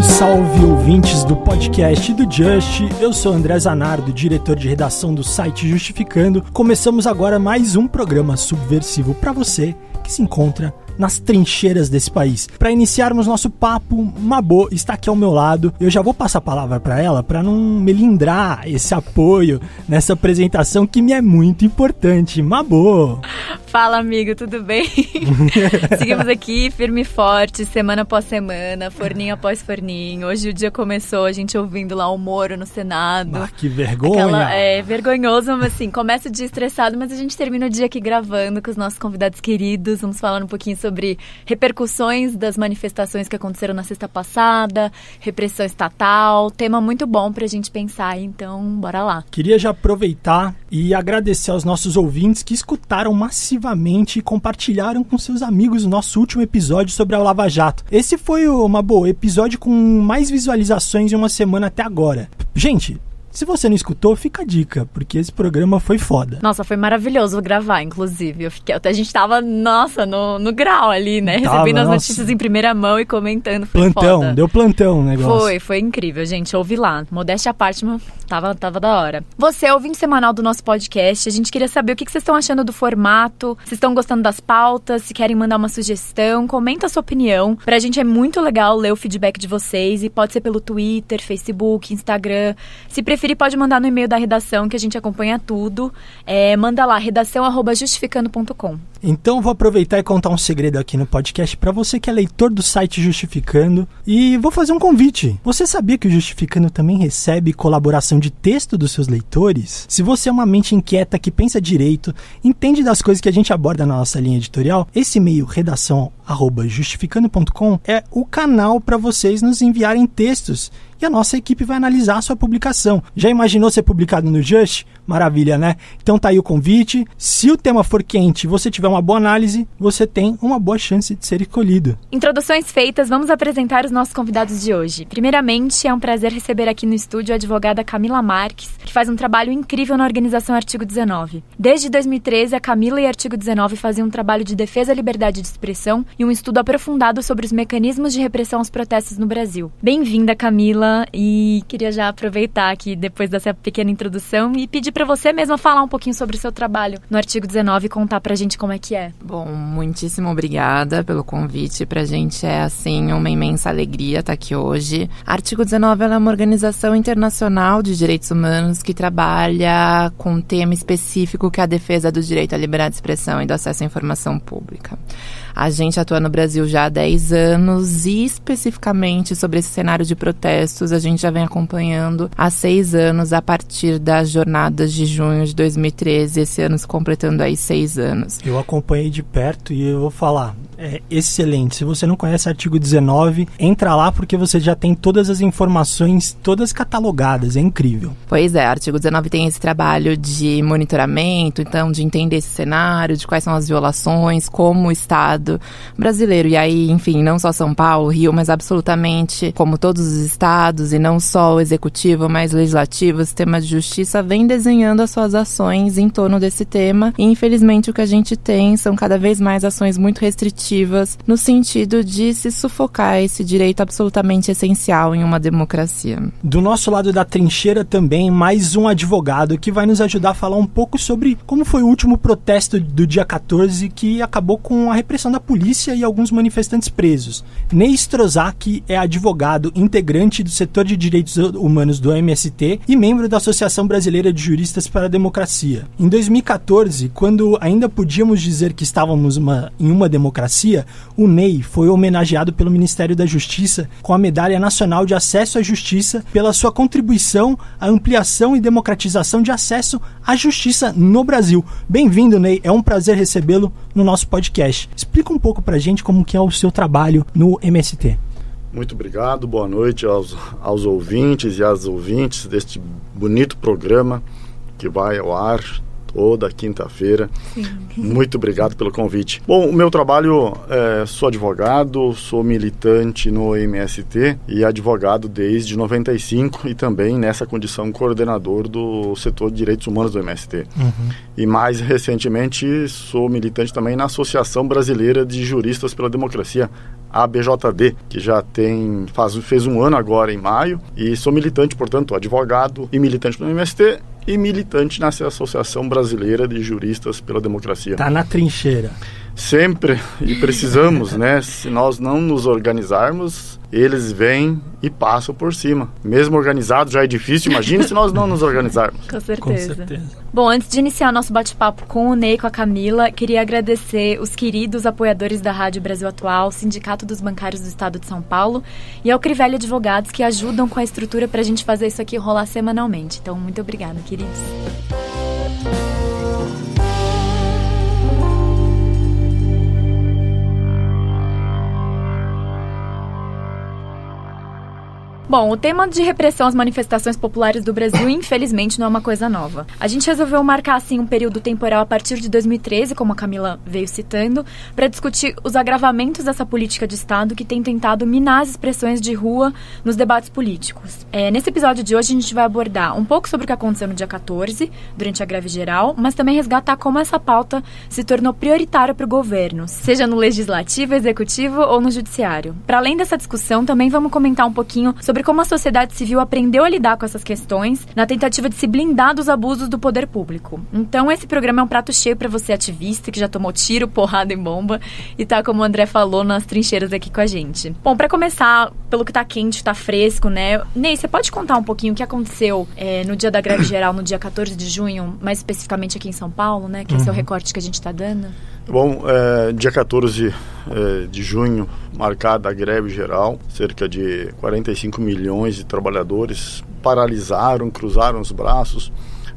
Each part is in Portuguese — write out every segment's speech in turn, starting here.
Salve, salve, ouvintes do podcast do Just. Eu sou André Zanardo, diretor de redação do site Justificando. Começamos agora mais um programa subversivo para você que se encontra nas trincheiras desse país. Para iniciarmos nosso papo, Mabô está aqui ao meu lado. Eu já vou passar a palavra para ela para não melindrar esse apoio nessa apresentação que me é muito importante. Mabô! Fala, amigo, tudo bem? Seguimos aqui, firme e forte, semana após semana, forninho após forninho. Hoje o dia começou, a gente ouvindo lá o Moro no Senado. Ah, que vergonha! Vergonhoso, mas assim, começa o dia estressado, mas a gente termina o dia aqui gravando com os nossos convidados queridos. Vamos falar um pouquinho sobre repercussões das manifestações que aconteceram na sexta passada, repressão estatal, tema muito bom pra gente pensar, então bora lá. Queria já aproveitar e agradecer aos nossos ouvintes que escutaram massivamente e compartilharam com seus amigos o nosso último episódio sobre a Lava Jato. Esse foi o episódio com mais visualizações em uma semana até agora. Gente, se você não escutou, fica a dica, porque esse programa foi foda. Nossa, foi maravilhoso gravar, inclusive. A gente tava, no grau ali, né? Recebendo as notícias em primeira mão e comentando. Foi plantão, foda. Deu plantão o negócio. Foi incrível, gente. Ouvi lá. Modéstia à parte, mas tava da hora. Você é ouvinte semanal do nosso podcast. A gente queria saber o que vocês estão achando do formato. Se estão gostando das pautas, se querem mandar uma sugestão, comenta a sua opinião. Pra gente é muito legal ler o feedback de vocês e pode ser pelo Twitter, Facebook, Instagram. Se preferir, pode mandar no e-mail da redação que a gente acompanha tudo. Manda lá, redação@justificando.com. Então vou aproveitar e contar um segredo aqui no podcast para você que é leitor do site Justificando e vou fazer um convite. Você sabia que o Justificando também recebe colaboração de texto dos seus leitores? Se você é uma mente inquieta que pensa direito, entende das coisas que a gente aborda na nossa linha editorial, esse e-mail redação@justificando.com é o canal para vocês nos enviarem textos e a nossa equipe vai analisar a sua publicação. Já imaginou ser publicado no Just? Maravilha, né? Então tá aí o convite. Se o tema for quente e você tiver uma boa análise, você tem uma boa chance de ser escolhido. Introduções feitas, vamos apresentar os nossos convidados de hoje. Primeiramente, é um prazer receber aqui no estúdio a advogada Camila Marques, que faz um trabalho incrível na organização Artigo 19. Desde 2013, a Camila e Artigo 19 faziam um trabalho de defesa à liberdade de expressão e um estudo aprofundado sobre os mecanismos de repressão aos protestos no Brasil. Bem-vinda, Camila. E queria já aproveitar aqui, depois dessa pequena introdução, e pedir para você mesma falar um pouquinho sobre o seu trabalho no Artigo 19 e contar pra gente como é que é. Bom, muitíssimo obrigada pelo convite. Pra gente é, assim, uma imensa alegria estar aqui hoje. Artigo 19 ela é uma organização internacional de direitos humanos que trabalha com um tema específico que é a defesa do direito à liberdade de expressão e do acesso à informação pública. A gente atua no Brasil já há 10 anos e especificamente sobre esse cenário de protestos a gente já vem acompanhando há 6 anos a partir das jornadas de junho de 2013, esse ano se completando aí 6 anos. Eu acompanhei de perto e eu vou falar, é excelente. Se você não conhece Artigo 19, entra lá porque você já tem todas as informações todas catalogadas, é incrível. Pois é, Artigo 19 tem esse trabalho de monitoramento, então de entender esse cenário, de quais são as violações, como o Estado brasileiro, e aí, enfim, não só São Paulo, Rio, mas absolutamente como todos os estados, e não só o executivo, mas o legislativo, o sistema de justiça vem desenhando as suas ações em torno desse tema, e infelizmente o que a gente tem são cada vez mais ações muito restritivas no sentido de se sufocar esse direito absolutamente essencial em uma democracia. Do nosso lado da trincheira também, mais um advogado que vai nos ajudar a falar um pouco sobre como foi o último protesto do dia 14 que acabou com a repressão da polícia e alguns manifestantes presos. Ney Strozak é advogado, integrante do setor de direitos humanos do MST e membro da Associação Brasileira de Juristas para a Democracia. Em 2014, quando ainda podíamos dizer que estávamos em uma democracia, o Ney foi homenageado pelo Ministério da Justiça com a Medalha Nacional de Acesso à Justiça pela sua contribuição à ampliação e democratização de acesso à justiça no Brasil. Bem-vindo, Ney. É um prazer recebê-lo no nosso podcast. Explica um pouco pra gente como que é o seu trabalho no MST. Muito obrigado, boa noite aos ouvintes e às ouvintes deste bonito programa que vai ao ar toda quinta-feira. Muito obrigado pelo convite. Bom, o meu trabalho, sou advogado, sou militante no MST e advogado desde 95 e também nessa condição coordenador do setor de direitos humanos do MST. E mais recentemente sou militante também na Associação Brasileira de Juristas pela Democracia, ABJD, que já fez um ano agora em maio, e sou militante, portanto, advogado e militante no MST e militante nessa Associação Brasileira de Juristas pela Democracia. Tá na trincheira. Sempre, e precisamos, né? Se nós não nos organizarmos, eles vêm e passam por cima. Mesmo organizado já é difícil, imagine se nós não nos organizarmos. Com certeza. Bom, antes de iniciar nosso bate-papo com o Ney e com a Camila, queria agradecer os queridos apoiadores da Rádio Brasil Atual, Sindicato dos Bancários do Estado de São Paulo e ao Crivella Advogados, que ajudam com a estrutura para a gente fazer isso aqui rolar semanalmente. Então, muito obrigada, queridos. Bom, o tema de repressão às manifestações populares do Brasil, infelizmente, não é uma coisa nova. A gente resolveu marcar, assim, um período temporal a partir de 2013, como a Camila veio citando, para discutir os agravamentos dessa política de Estado que tem tentado minar as expressões de rua nos debates políticos. Nesse episódio de hoje, a gente vai abordar um pouco sobre o que aconteceu no dia 14, durante a greve geral, mas também resgatar como essa pauta se tornou prioritária para o governo, seja no legislativo, executivo ou no judiciário. Para além dessa discussão, também vamos comentar um pouquinho sobre como a sociedade civil aprendeu a lidar com essas questões na tentativa de se blindar dos abusos do poder público. Então, esse programa é um prato cheio para você ativista que já tomou tiro, porrada e bomba e tá, como o André falou, nas trincheiras aqui com a gente. Bom, para começar, pelo que tá quente, tá fresco, né? Ney, você pode contar um pouquinho o que aconteceu no dia da greve geral, no dia 14 de junho, mais especificamente aqui em São Paulo, né? Que esse é o recorte que a gente tá dando. Bom, dia 14 de junho, marcada a greve geral, cerca de 45 milhões de trabalhadores paralisaram, cruzaram os braços.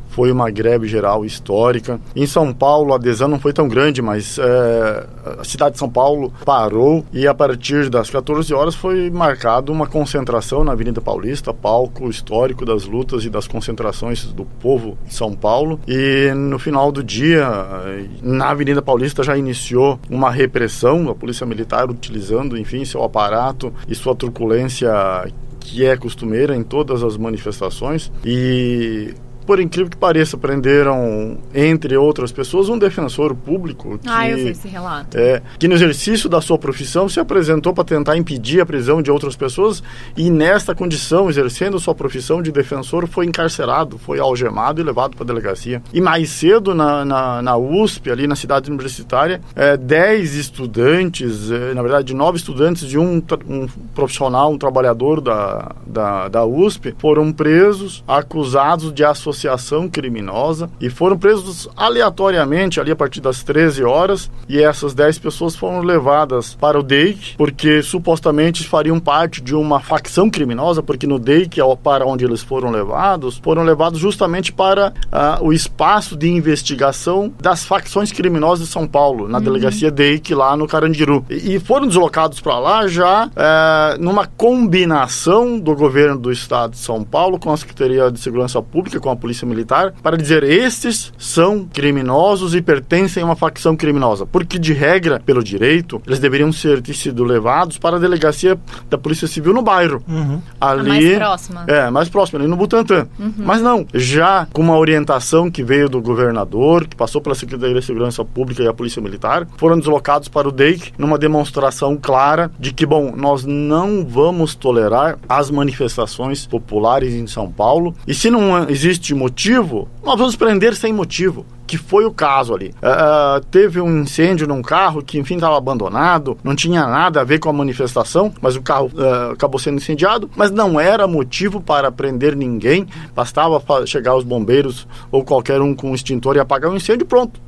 Foi uma greve geral histórica. Em São Paulo, a adesão não foi tão grande, mas a cidade de São Paulo parou e a partir das 14 horas foi marcada uma concentração na Avenida Paulista, palco histórico das lutas e das concentrações do povo de São Paulo. E no final do dia, na Avenida Paulista já iniciou uma repressão, a Polícia Militar utilizando, enfim, seu aparato e sua truculência que é costumeira em todas as manifestações. E por incrível que pareça, prenderam, entre outras pessoas, um defensor público que, eu vi esse relato. Que no exercício da sua profissão se apresentou para tentar impedir a prisão de outras pessoas e nesta condição, exercendo sua profissão de defensor, foi encarcerado, foi algemado e levado para a delegacia. E mais cedo, na USP, ali na cidade universitária, 10 estudantes, na verdade 9 estudantes de um profissional, um trabalhador da USP, foram presos, acusados de associação criminosa e foram presos aleatoriamente ali a partir das 13 horas e essas 10 pessoas foram levadas para o DEIC porque supostamente fariam parte de uma facção criminosa, porque no DEIC, para onde eles foram levados justamente para o espaço de investigação das facções criminosas de São Paulo, na delegacia DEIC lá no Carandiru. E foram deslocados para lá já numa combinação do governo do estado de São Paulo com a Secretaria de Segurança Pública, com a Polícia Militar, para dizer estes são criminosos e pertencem a uma facção criminosa, porque de regra, pelo direito, eles deveriam ter sido levados para a delegacia da Polícia Civil no bairro. Ali, mais próxima. Mais próxima, ali no Butantã. Mas não, já com uma orientação que veio do governador, que passou pela Secretaria de Segurança Pública e a Polícia Militar, foram deslocados para o DEIC numa demonstração clara de que, bom, nós não vamos tolerar as manifestações populares em São Paulo, e se não existe motivo, nós vamos prender sem motivo, que foi o caso ali. Teve um incêndio num carro que, enfim, estava abandonado, não tinha nada a ver com a manifestação, mas o carro acabou sendo incendiado, mas não era motivo para prender ninguém, bastava chegar os bombeiros ou qualquer um com um extintor e apagar o incêndio, pronto.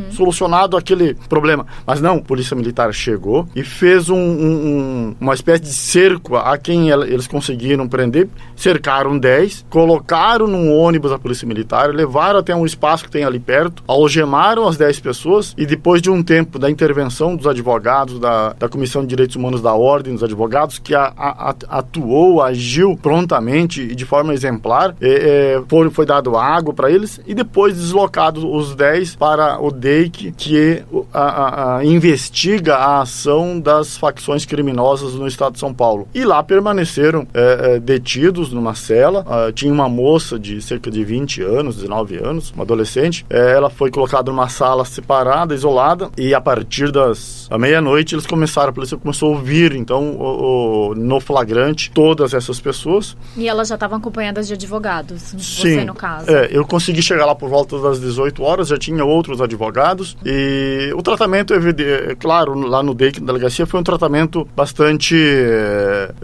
Solucionado aquele problema. Mas não, a Polícia Militar chegou e fez uma espécie de cerco a quem eles conseguiram prender, cercaram 10, colocaram num ônibus a Polícia Militar, levaram até um espaço que tem ali perto momento, algemaram as 10 pessoas e depois de um tempo da intervenção dos advogados da Comissão de Direitos Humanos da Ordem dos Advogados, que agiu prontamente e de forma exemplar, foi dado água para eles e depois deslocados os 10 para o DEIC, que investiga a ação das facções criminosas no estado de São Paulo. E lá permaneceram detidos numa cela. Tinha uma moça de cerca de 20 anos, 19 anos, uma adolescente. Ela foi colocada numa sala separada, isolada, e a partir da meia-noite a polícia começou a ouvir, então, no flagrante, todas essas pessoas. E elas já estavam acompanhadas de advogados, Sim, você no caso. Eu consegui chegar lá por volta das 18 horas, já tinha outros advogados, e o tratamento, claro, lá no DEIC, na delegacia, foi um tratamento bastante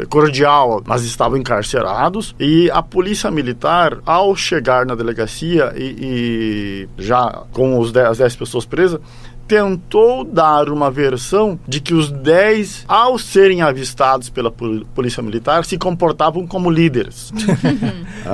cordial, mas estavam encarcerados, e a polícia militar, ao chegar na delegacia e já com as 10 pessoas presas, tentou dar uma versão de que os 10, ao serem avistados pela polícia militar, se comportavam como líderes.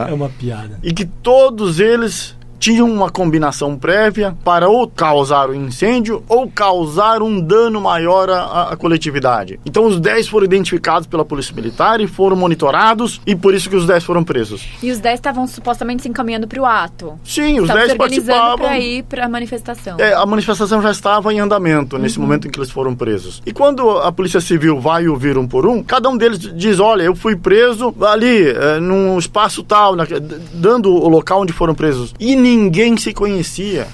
É uma piada. E que todos eles tinham uma combinação prévia para ou causar um incêndio ou causar um dano maior à coletividade. Então os 10 foram identificados pela polícia militar e foram monitorados, e por isso que os 10 foram presos. E os 10 estavam supostamente se encaminhando para o ato? Sim, os 10 participavam para ir para a manifestação. A manifestação já estava em andamento nesse momento em que eles foram presos. E quando a polícia civil vai ouvir um por um, cada um deles diz: olha, eu fui preso ali, num espaço tal, dando o local onde foram presos. E ninguém se conhecia.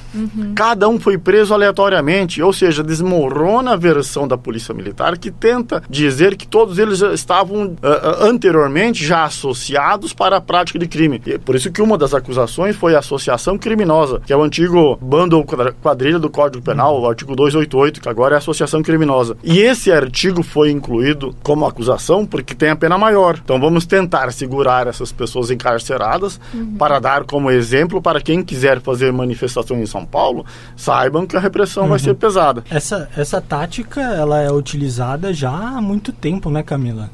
Cada um foi preso aleatoriamente, ou seja, desmorona a versão da polícia militar, que tenta dizer que todos eles estavam anteriormente já associados para a prática de crime. E por isso que uma das acusações foi a associação criminosa, que é o antigo bando ou quadrilha do Código Penal, o artigo 288, que agora é associação criminosa. E esse artigo foi incluído como acusação porque tem a pena maior. Então vamos tentar segurar essas pessoas encarceradas para dar como exemplo para quem quiser fazer manifestação em São Paulo, saibam que a repressão vai ser pesada. Essa tática, ela é utilizada já há muito tempo, né, Camila?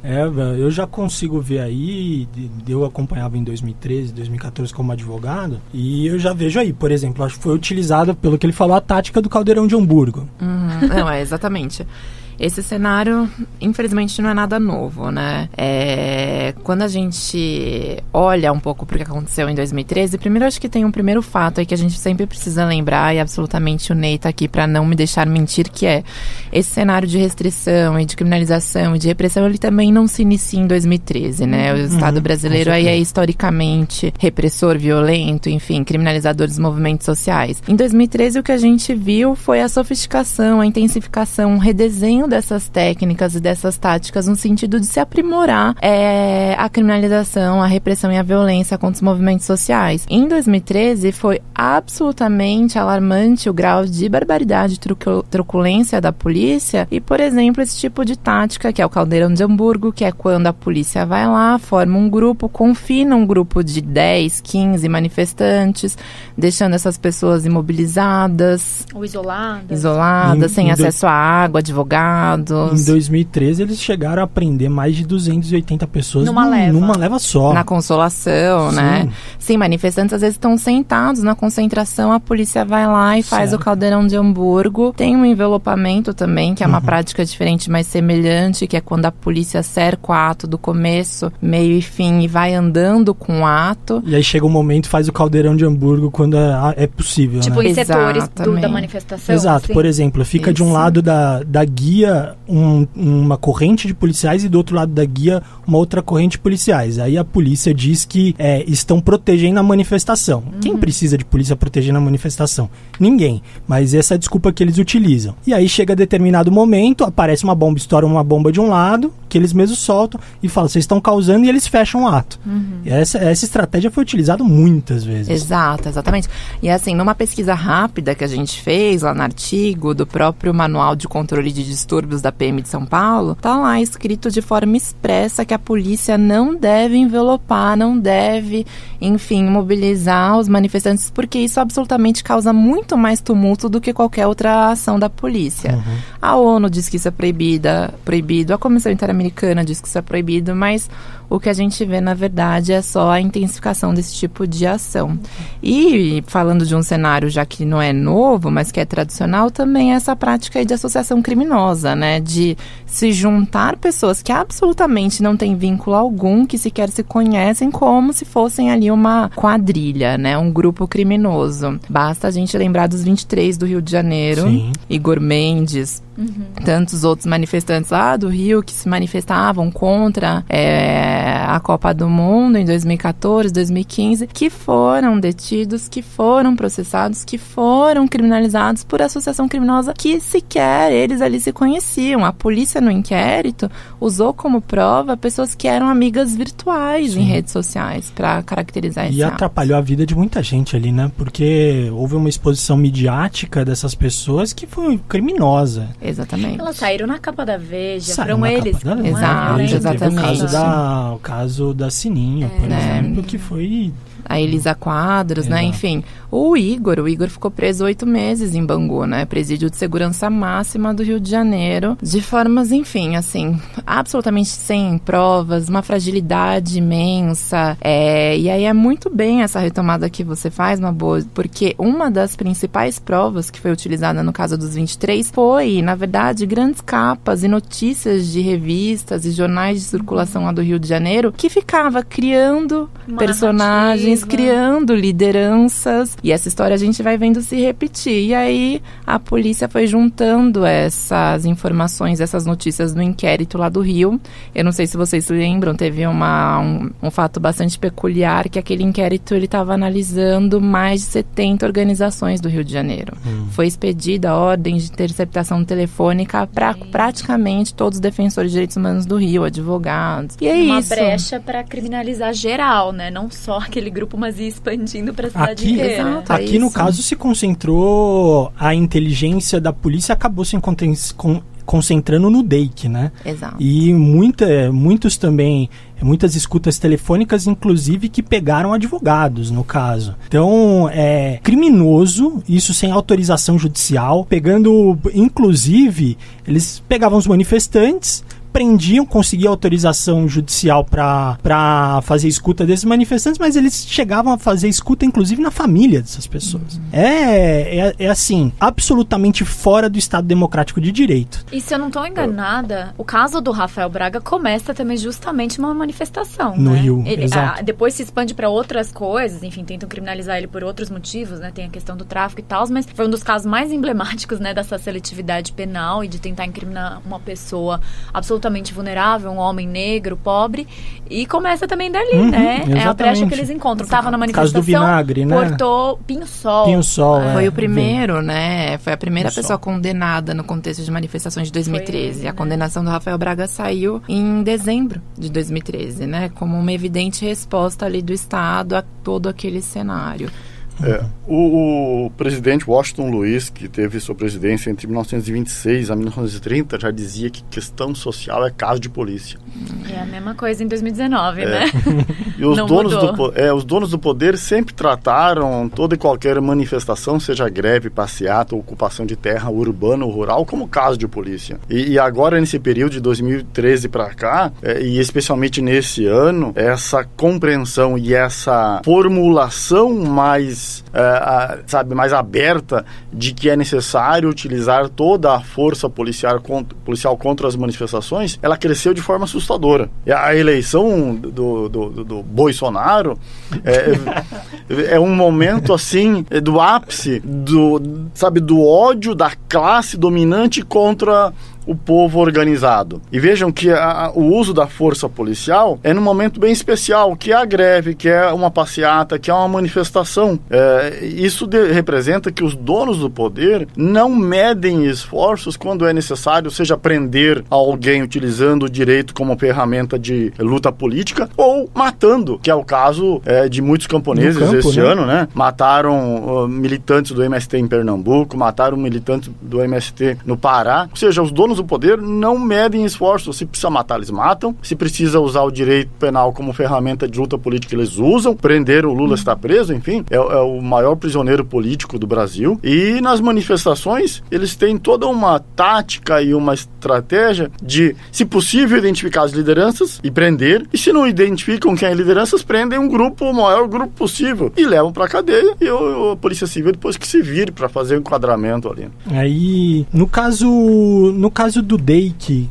Eu já consigo ver aí, eu acompanhava em 2013, 2014 como advogado, e eu já vejo aí, por exemplo, acho que foi utilizada, pelo que ele falou, a tática do Caldeirão de Hamburgo. Não, exatamente. Esse cenário, infelizmente, não é nada novo, né? Quando a gente olha um pouco para o que aconteceu em 2013, primeiro acho que tem um primeiro fato aí que a gente sempre precisa lembrar, e absolutamente o Ney tá aqui para não me deixar mentir, que é esse cenário de restrição e de criminalização e de repressão, ele também não se inicia em 2013, né? O Estado brasileiro aí é historicamente repressor, violento, enfim, criminalizador dos movimentos sociais. Em 2013, o que a gente viu foi a sofisticação, a intensificação, um redesenho dessas técnicas e dessas táticas no sentido de se aprimorar a criminalização, a repressão e a violência contra os movimentos sociais. Em 2013 foi absolutamente alarmante o grau de barbaridade e truculência da polícia e, por exemplo, esse tipo de tática que é o Caldeirão de Hamburgo, que é quando a polícia vai lá, forma um grupo, confina um grupo de 10, 15 manifestantes, deixando essas pessoas imobilizadas ou isoladas, sem acesso à água, advogados. Em 2013 eles chegaram a prender mais de 280 pessoas numa leva só. Na Consolação, né? Sim, manifestantes às vezes estão sentados na concentração, a polícia vai lá e faz o Caldeirão de Hamburgo. Tem um envelopamento também, que é uma prática diferente, mas semelhante, que é quando a polícia cerca o ato do começo, meio e fim e vai andando com o ato. E aí chega um momento e faz o Caldeirão de Hamburgo quando é possível, tipo, né? em setores da manifestação. Exato, assim. Por exemplo, fica de um lado da guia uma corrente de policiais e do outro lado da guia uma outra corrente de policiais. Aí a polícia diz que estão protegendo a manifestação. Quem precisa de polícia protegendo a manifestação? Ninguém. Mas essa é a desculpa que eles utilizam. E aí chega a determinado momento, aparece uma bomba, estoura uma bomba de um lado, que eles mesmos soltam e falam, vocês estão causando, e eles fecham o ato. E essa estratégia foi utilizada muitas vezes. Exato, exatamente. E assim, numa pesquisa rápida que a gente fez lá no artigo do próprio Manual de Controle de Distúrbios da PM de São Paulo, tá lá escrito de forma expressa que a polícia não deve envelopar, não deve, enfim, mobilizar os manifestantes, porque isso absolutamente causa muito mais tumulto do que qualquer outra ação da polícia. A ONU diz que isso é proibido, a Comissão Interamericana diz que isso é proibido, mas o que a gente vê, na verdade, é só a intensificação desse tipo de ação. E falando de um cenário já que não é novo, mas que é tradicional, também é essa prática aí de associação criminosa, né? De se juntar pessoas que absolutamente não têm vínculo algum, que sequer se conhecem, como se fossem ali uma quadrilha, né? Um grupo criminoso. Basta a gente lembrar dos 23 do Rio de Janeiro, Sim. Igor Mendes, tantos outros manifestantes lá do Rio que se manifestavam contra a Copa do Mundo em 2014, 2015, que foram detidos, que foram processados, que foram criminalizados por associação criminosa, que sequer eles ali se conheciam. A polícia no inquérito usou como prova pessoas que eram amigas virtuais Sim. em redes sociais para caracterizar esse ato. E atrapalhou a vida de muita gente ali, né? Porque houve uma exposição midiática dessas pessoas que foi criminosa. Exatamente. Elas saíram na capa da Veja, foram eles. Exatamente. O caso da Sininho, por exemplo, que foi... A Elisa Quadros, né? Enfim, o Igor ficou preso 8 meses em Bangu, né? Presídio de segurança máxima do Rio de Janeiro, de formas, enfim, assim, absolutamente sem provas, uma fragilidade imensa. E aí é muito bem essa retomada que você faz, Mabô, porque uma das principais provas que foi utilizada no caso dos 23 foi, na verdade, grandes capas e notícias de revistas e jornais de circulação lá do Rio de Janeiro, que ficava criando personagens, criando lideranças, e essa história a gente vai vendo se repetir. E aí a polícia foi juntando essas informações, essas notícias no inquérito lá do Rio. Eu não sei se vocês se lembram, teve um fato bastante peculiar, que aquele inquérito ele estava analisando mais de 70 organizações do Rio de Janeiro. Foi expedida a ordem de interceptação telefônica para praticamente todos os defensores de direitos humanos do Rio, advogados. E é uma isso. brecha para criminalizar geral, né? Não só aquele grupo, mas ir expandindo para a cidade inteira. Exato, aqui no caso se concentrou, a inteligência da polícia acabou se concentrando no DEIC, né? Exato. E muitas escutas telefônicas, inclusive, que pegaram advogados, no caso. Então, é criminoso, isso sem autorização judicial, inclusive, eles pegavam os manifestantes, prendiam, conseguiam autorização judicial para fazer escuta desses manifestantes, mas eles chegavam a fazer escuta, inclusive, na família dessas pessoas. É assim, absolutamente fora do Estado Democrático de Direito. E se eu não estou enganada, o caso do Rafael Braga começa também justamente uma manifestação, no né? Rio, exato. Depois se expande para outras coisas, enfim, tentam criminalizar ele por outros motivos, né? Tem a questão do tráfico e tal, mas foi um dos casos mais emblemáticos, né, dessa seletividade penal e de tentar incriminar uma pessoa absolutamente vulnerável, um homem negro, pobre, e começa também dali, né? Exatamente. É a brecha que eles encontram. Tava na manifestação, caso do vinagre, né? portou Pinho-Sol. Foi o primeiro, né? Foi a primeira pessoa condenada no contexto de manifestações de 2013. A condenação do Rafael Braga saiu em dezembro de 2013, né? Como uma evidente resposta ali do Estado a todo aquele cenário. O presidente Washington Luiz, que teve sua presidência entre 1926 a 1930, já dizia que questão social é caso de polícia. É a mesma coisa em 2019, né? E os donos do poder sempre trataram toda e qualquer manifestação, seja greve, passeata, ocupação de terra urbana ou rural, como caso de polícia. E agora, nesse período de 2013 para cá, e especialmente nesse ano, essa compreensão e essa formulação mais mais aberta de que é necessário utilizar toda a força policial contra as manifestações, ela cresceu de forma assustadora. E a eleição do Bolsonaro é um momento assim do ápice do ódio da classe dominante contra o povo organizado. E vejam que o uso da força policial é num momento bem especial, que é a greve, que é uma passeata, que é uma manifestação. Isso representa que os donos do poder não medem esforços quando é necessário, seja prender alguém utilizando o direito como ferramenta de luta política, ou matando, que é o caso de muitos camponeses este ano, né? Mataram militantes do MST em Pernambuco, mataram militantes do MST no Pará. Ou seja, os donos donos do poder não medem esforços. Se precisa matar, eles matam. Se precisa usar o direito penal como ferramenta de luta política, eles usam. Prender o Lula, está preso, enfim. É o maior prisioneiro político do Brasil. E nas manifestações, eles têm toda uma tática e uma estratégia de, se possível, identificar as lideranças e prender. E se não identificam quem é lideranças, prendem um grupo, o maior grupo possível. E levam pra cadeia. E a Polícia Civil depois que se vire para fazer o enquadramento ali. Aí, no caso do DEIC,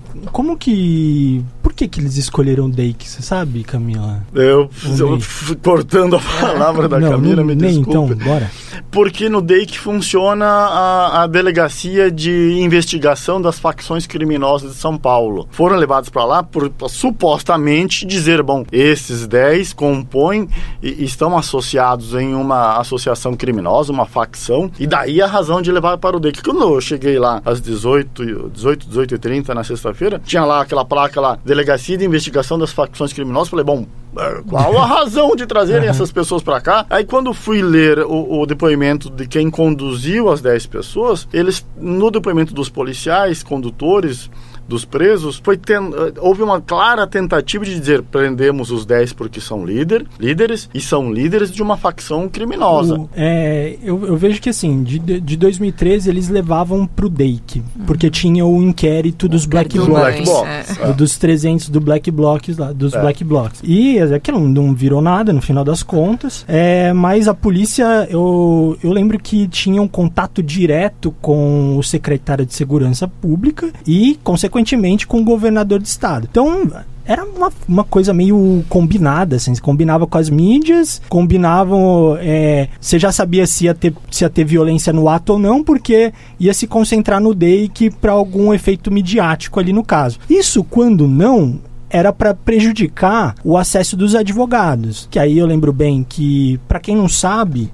por que eles escolheram o DEIC? Você sabe, Camila? Eu cortando a palavra da Camila, me desculpe. Então, bora. Porque no DEIC funciona a Delegacia de Investigação das Facções Criminosas de São Paulo. Foram levados para lá por supostamente dizer, bom, esses 10 compõem e estão associados em uma associação criminosa, uma facção, e daí a razão de levar para o DEIC. Quando eu cheguei lá às 18h30 na sexta-feira, tinha lá aquela placa lá, Delegacia de Investigação das Facções Criminosas, falei, bom, qual a razão de trazerem essas pessoas para cá? Aí quando fui ler o depoimento de quem conduziu as 10 pessoas, eles, no depoimento dos policiais, condutores, dos presos, houve uma clara tentativa de dizer, prendemos os 10 porque são líderes e são líderes de uma facção criminosa. Eu vejo que assim, de 2013 eles levavam pro DEIC, porque tinha o inquérito dos Black Blocs, dos 300 do Black Blocs lá, dos Black Blocs. E aquilo não virou nada no final das contas, mas a polícia, eu lembro que tinha um contato direto com o secretário de Segurança Pública e, consequentemente, com o governador do estado. Então, era uma coisa meio combinada, assim, você combinava com as mídias, você já sabia se ia ter violência no ato ou não, porque ia se concentrar no DEIC para algum efeito midiático ali no caso. Isso, quando não, era para prejudicar o acesso dos advogados. Que aí eu lembro bem que, para quem não sabe,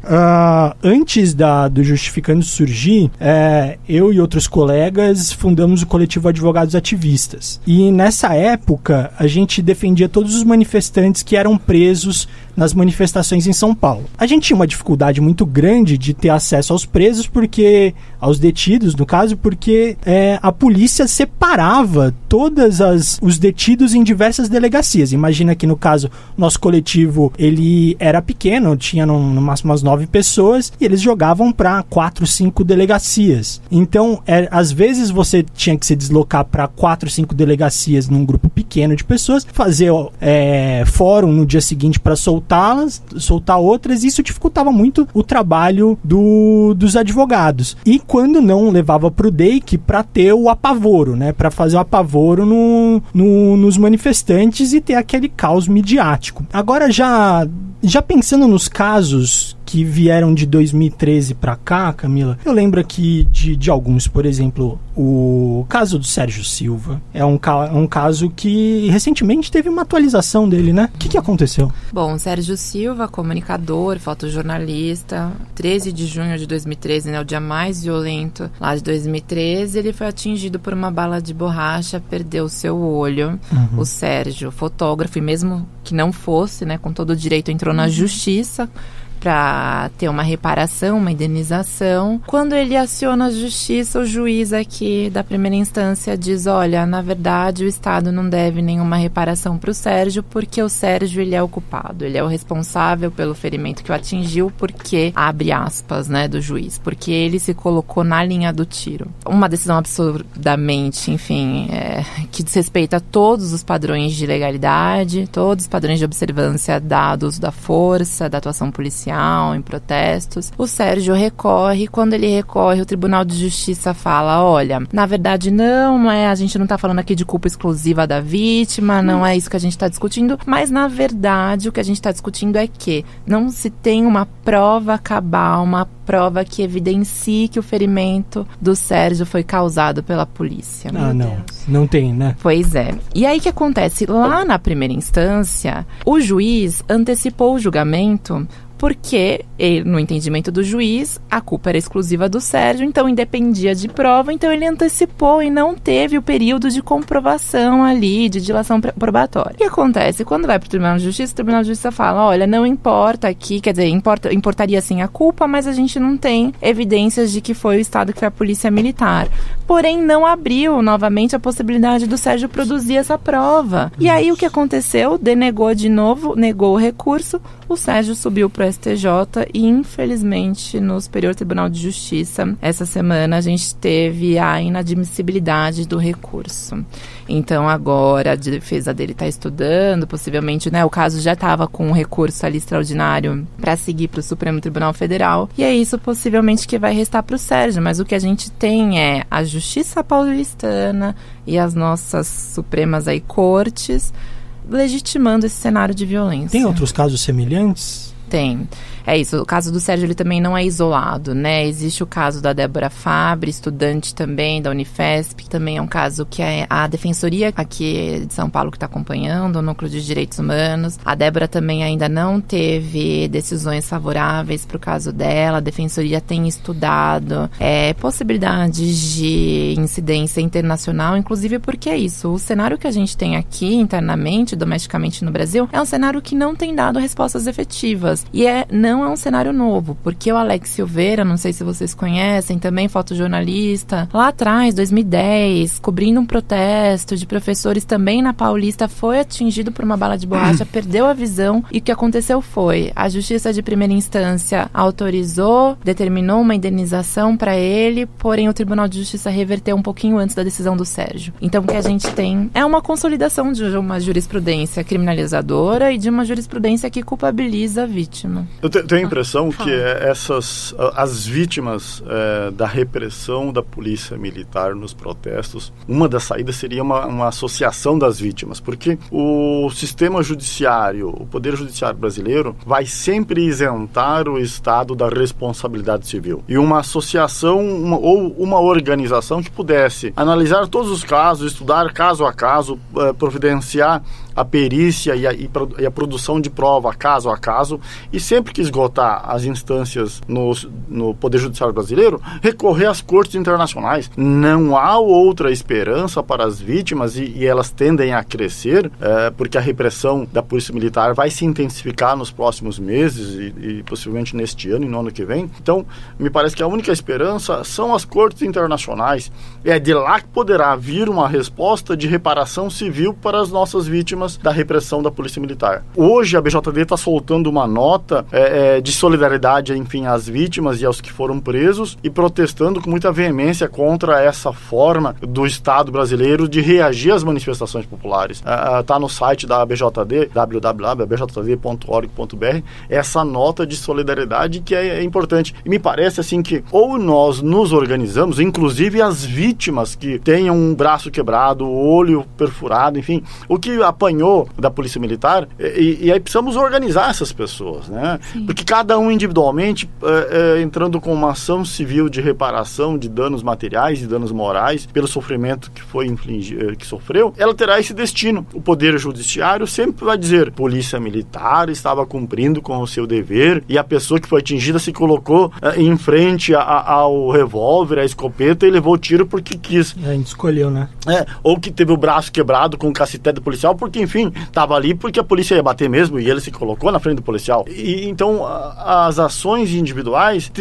antes do Justificando surgir, eu e outros colegas fundamos o coletivo Advogados Ativistas. E nessa época, a gente defendia todos os manifestantes que eram presos nas manifestações em São Paulo. A gente tinha uma dificuldade muito grande de ter acesso aos presos, aos detidos, no caso, porque a polícia separava todos os detidos em diversas delegacias. Imagina que, no caso, nosso coletivo, ele era pequeno, tinha no máximo umas 9 pessoas, e eles jogavam para 4, 5 delegacias. Então, às vezes você tinha que se deslocar para 4, 5 delegacias num grupo pequeno de pessoas, fazer fórum no dia seguinte para soltar outras, e isso dificultava muito o trabalho dos advogados. E quando não, levava pro DEIC para ter o apavoro, né? Para fazer o apavoro nos manifestantes e ter aquele caos midiático. Agora, já pensando nos casos que vieram de 2013 para cá, Camila, eu lembro aqui de alguns, por exemplo, o caso do Sérgio Silva. É um caso que recentemente teve uma atualização dele, né? O que aconteceu? Bom, Sérgio Silva, comunicador, fotojornalista, 13 de junho de 2013, né, o dia mais violento lá de 2013, ele foi atingido por uma bala de borracha, perdeu seu olho. O Sérgio, fotógrafo, e mesmo que não fosse, né, com todo o direito, entrou na justiça para ter uma reparação, uma indenização. Quando ele aciona a justiça, o juiz aqui da primeira instância diz, olha, na verdade o Estado não deve nenhuma reparação para o Sérgio, porque o Sérgio, ele é o culpado, ele é o responsável pelo ferimento que o atingiu, porque, abre aspas, né, do juiz, porque ele se colocou na linha do tiro. Uma decisão absurdamente, enfim, que desrespeita todos os padrões de legalidade, todos os padrões de observância dados da força, da atuação policial, em protestos. O Sérgio recorre. Quando ele recorre, o Tribunal de Justiça fala, olha, na verdade não é, a gente não está falando aqui de culpa exclusiva da vítima, não é isso que a gente está discutindo, mas na verdade o que a gente está discutindo é que não se tem uma prova cabal, uma prova que evidencie que o ferimento do Sérgio foi causado pela polícia. Não tem, né? Pois é. E aí o que acontece? Lá na primeira instância, o juiz antecipou o julgamento porque, no entendimento do juiz, a culpa era exclusiva do Sérgio, então independia de prova, então ele antecipou e não teve o período de comprovação ali, de dilação probatória. O que acontece? Quando vai para o Tribunal de Justiça, o Tribunal de Justiça fala, olha, não importa aqui, quer dizer, importaria sim a culpa, mas a gente não tem evidências de que foi o Estado, que foi a Polícia Militar. Porém, não abriu novamente a possibilidade do Sérgio produzir essa prova. E aí o que aconteceu? Denegou de novo, negou o recurso, o Sérgio subiu para o STJ e, infelizmente, no Superior Tribunal de Justiça, essa semana a gente teve a inadmissibilidade do recurso. Então, agora a defesa dele está estudando, possivelmente, né, o caso já estava com um recurso ali extraordinário para seguir para o Supremo Tribunal Federal, e é isso possivelmente que vai restar para o Sérgio, mas o que a gente tem é a Justiça Paulistana e as nossas supremas aí cortes legitimando esse cenário de violência. Tem outros casos semelhantes? Tem. É isso, o caso do Sérgio ele também não é isolado, né? Existe o caso da Débora Fabre, estudante também da Unifesp, que também é um caso que é a Defensoria aqui de São Paulo que está acompanhando, o Núcleo de Direitos Humanos. A Débora também ainda não teve decisões favoráveis para o caso dela, a Defensoria tem estudado possibilidades de incidência internacional, inclusive porque é isso, o cenário que a gente tem aqui internamente, domesticamente no Brasil, é um cenário que não tem dado respostas efetivas e não é um cenário novo, porque o Alex Silveira, não sei se vocês conhecem, também fotojornalista, lá atrás, 2010, cobrindo um protesto de professores também na Paulista, foi atingido por uma bala de borracha, perdeu a visão, e o que aconteceu foi, a Justiça de Primeira Instância autorizou, determinou uma indenização para ele, porém o Tribunal de Justiça reverteu um pouquinho antes da decisão do Sérgio. Então o que a gente tem é uma consolidação de uma jurisprudência criminalizadora e de uma jurisprudência que culpabiliza a vítima. Eu tenho a impressão que as vítimas da repressão da polícia militar nos protestos, uma das saídas seria uma associação das vítimas, porque o sistema judiciário, o Poder Judiciário brasileiro, vai sempre isentar o Estado da responsabilidade civil. E uma associação ou uma organização que pudesse analisar todos os casos, estudar caso a caso, providenciar a perícia e a produção de prova caso a caso, e sempre que esgotar as instâncias no Poder Judiciário brasileiro, recorrer às cortes internacionais. Não há outra esperança para as vítimas, e elas tendem a crescer, porque a repressão da Polícia Militar vai se intensificar nos próximos meses e possivelmente neste ano e no ano que vem. Então, me parece que a única esperança são as cortes internacionais. É de lá que poderá vir uma resposta de reparação civil para as nossas vítimas da repressão da Polícia Militar. Hoje a BJD está soltando uma nota de solidariedade, enfim, às vítimas e aos que foram presos, e protestando com muita veemência contra essa forma do Estado brasileiro de reagir às manifestações populares. Está no site da BJD, www.bjd.org.br, essa nota de solidariedade que é importante. E me parece assim que ou nós nos organizamos, inclusive as vítimas que tenham um braço quebrado, o olho perfurado, enfim, o que apanhou da Polícia Militar, e aí precisamos organizar essas pessoas, né? Sim. Porque cada um individualmente, entrando com uma ação civil de reparação de danos materiais e danos morais pelo sofrimento que foi que sofreu, ela terá esse destino. O Poder Judiciário sempre vai dizer: Polícia Militar estava cumprindo com o seu dever, e a pessoa que foi atingida se colocou em frente ao revólver, à escopeta, e levou o tiro porque quis. A gente escolheu, né? Ou que teve o braço quebrado com o cacetete policial, porque, enfim, estava ali porque a polícia ia bater mesmo, e ele se colocou na frente do policial. E então as ações individuais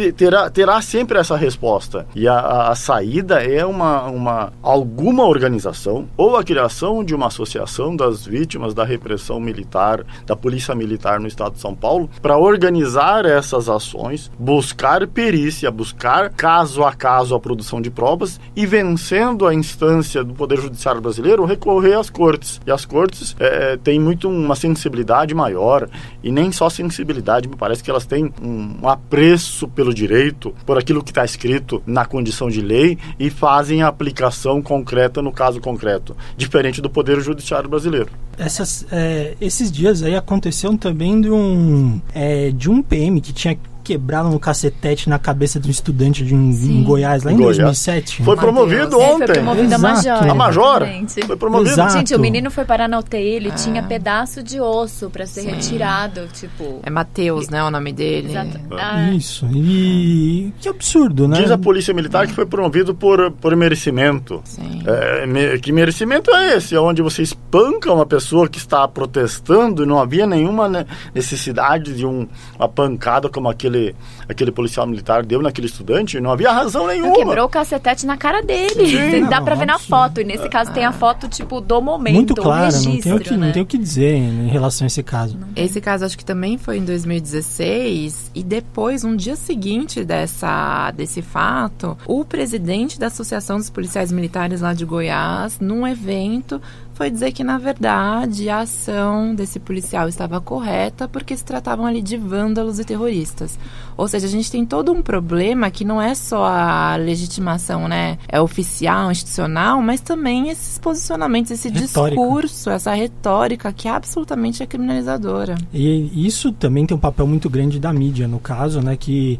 terá sempre essa resposta. E a saída é alguma organização, ou a criação de uma associação das vítimas da repressão militar, da Polícia Militar no Estado de São Paulo, para organizar essas ações, buscar perícia, buscar caso a caso a produção de provas, e, vencendo a instância do Poder Judiciário brasileiro, recorrer às cortes. E as cortes têm muito uma sensibilidade maior, e nem só sensibilidade, me parece que elas têm um apreço pelo direito, por aquilo que está escrito na condição de lei, e fazem a aplicação concreta no caso concreto, diferente do Poder Judiciário brasileiro. Esses dias aí aconteceu também de um PM que tinha quebraram um cacetete na cabeça de um estudante em Goiás, lá em 2007. Foi promovido ontem. Foi promovido a Major. A Major. Foi promovido. Exato. Gente, o menino foi parar na UTI, ele tinha pedaço de osso pra ser retirado, tipo... É Matheus, né, o nome dele. Exato. Isso. E que absurdo, né? Diz a Polícia Militar que foi promovido por merecimento. Sim. Que merecimento é esse? É onde você espanca uma pessoa que está protestando e não havia nenhuma necessidade de uma pancada como aquele policial militar deu naquele estudante. Não havia razão nenhuma. Quebrou o cacetete na cara dele. Dá pra ver na foto. E nesse caso tem a foto, tipo, do momento. Muito claro, registro, não tem o que dizer em relação a esse caso. Esse caso acho que também foi em 2016 e depois, um dia seguinte desse fato, o presidente da Associação dos Policiais Militares lá de Goiás, num evento, foi dizer que, na verdade, a ação desse policial estava correta porque se tratavam ali de vândalos e terroristas. Ou seja, a gente tem todo um problema que não é só a legitimação, né, oficial, institucional, mas também esses posicionamentos, esse discurso, essa retórica que absolutamente é criminalizadora. E isso também tem um papel muito grande da mídia, no caso, né, que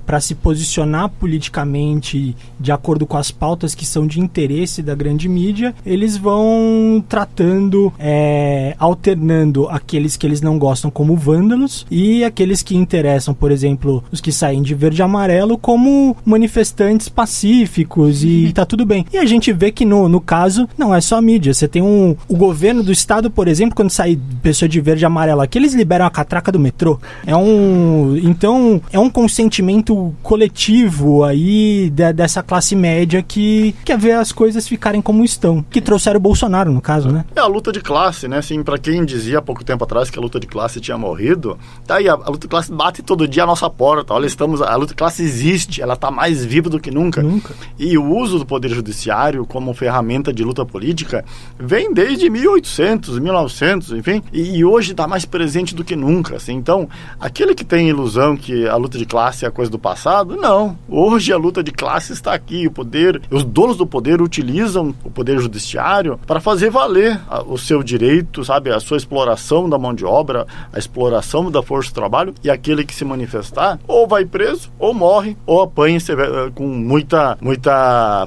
para se posicionar politicamente de acordo com as pautas que são de interesse da grande mídia, eles vão tratando, alternando aqueles que eles não gostam como vândalos e aqueles que interessam, por exemplo, os que saem de verde e amarelo como manifestantes pacíficos e tá tudo bem. E a gente vê que no caso, não é só a mídia. Você tem o governo do estado, por exemplo, quando sai pessoa de verde e amarelo aqui, eles liberam a catraca do metrô. Então, é um consentimento coletivo aí dessa classe média que quer ver as coisas ficarem como estão. Que trouxeram o Bolsonaro, no caso, né? É a luta de classe, né? Assim, pra quem dizia há pouco tempo atrás que a luta de classe tinha morrido, tá aí, a luta de classe bate todo dia à nossa porta. Olha, a luta de classe existe, ela tá mais viva do que nunca. E o uso do Poder Judiciário como ferramenta de luta política vem desde 1800, 1900, enfim, e hoje tá mais presente do que nunca, assim. Então, aquele que tem ilusão que a luta de classe é a coisa do passado, não. Hoje a luta de classe está aqui. Os donos do poder utilizam o Poder Judiciário para fazer valer o seu direito, sabe? A sua exploração da mão de obra, a exploração da força de trabalho, e aquele que se manifestar ou vai preso, ou morre, ou apanha com muita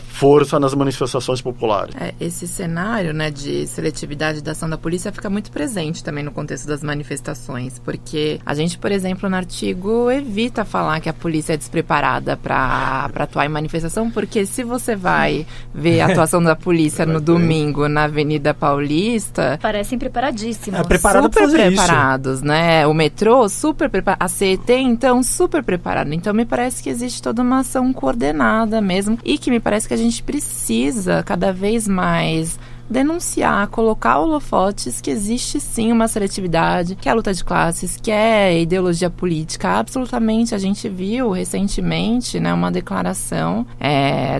força nas manifestações populares. Esse cenário, né, de seletividade da ação da polícia fica muito presente também no contexto das manifestações, porque a gente, por exemplo, no artigo evita falar que a polícia é despreparada para atuar em manifestação, porque se você vai ver a atuação da polícia no domingo na Avenida Paulista... Parecem preparadíssimos. Preparado super pra fazer preparados, isso. Né? O metrô, super preparado. A CET, então, super preparado. Então, me parece que existe toda uma ação coordenada mesmo, e que me parece que a gente precisa cada vez mais denunciar, colocar holofotes que existe sim uma seletividade, que é a luta de classes, que é ideologia política. Absolutamente, a gente viu recentemente, né, uma declaração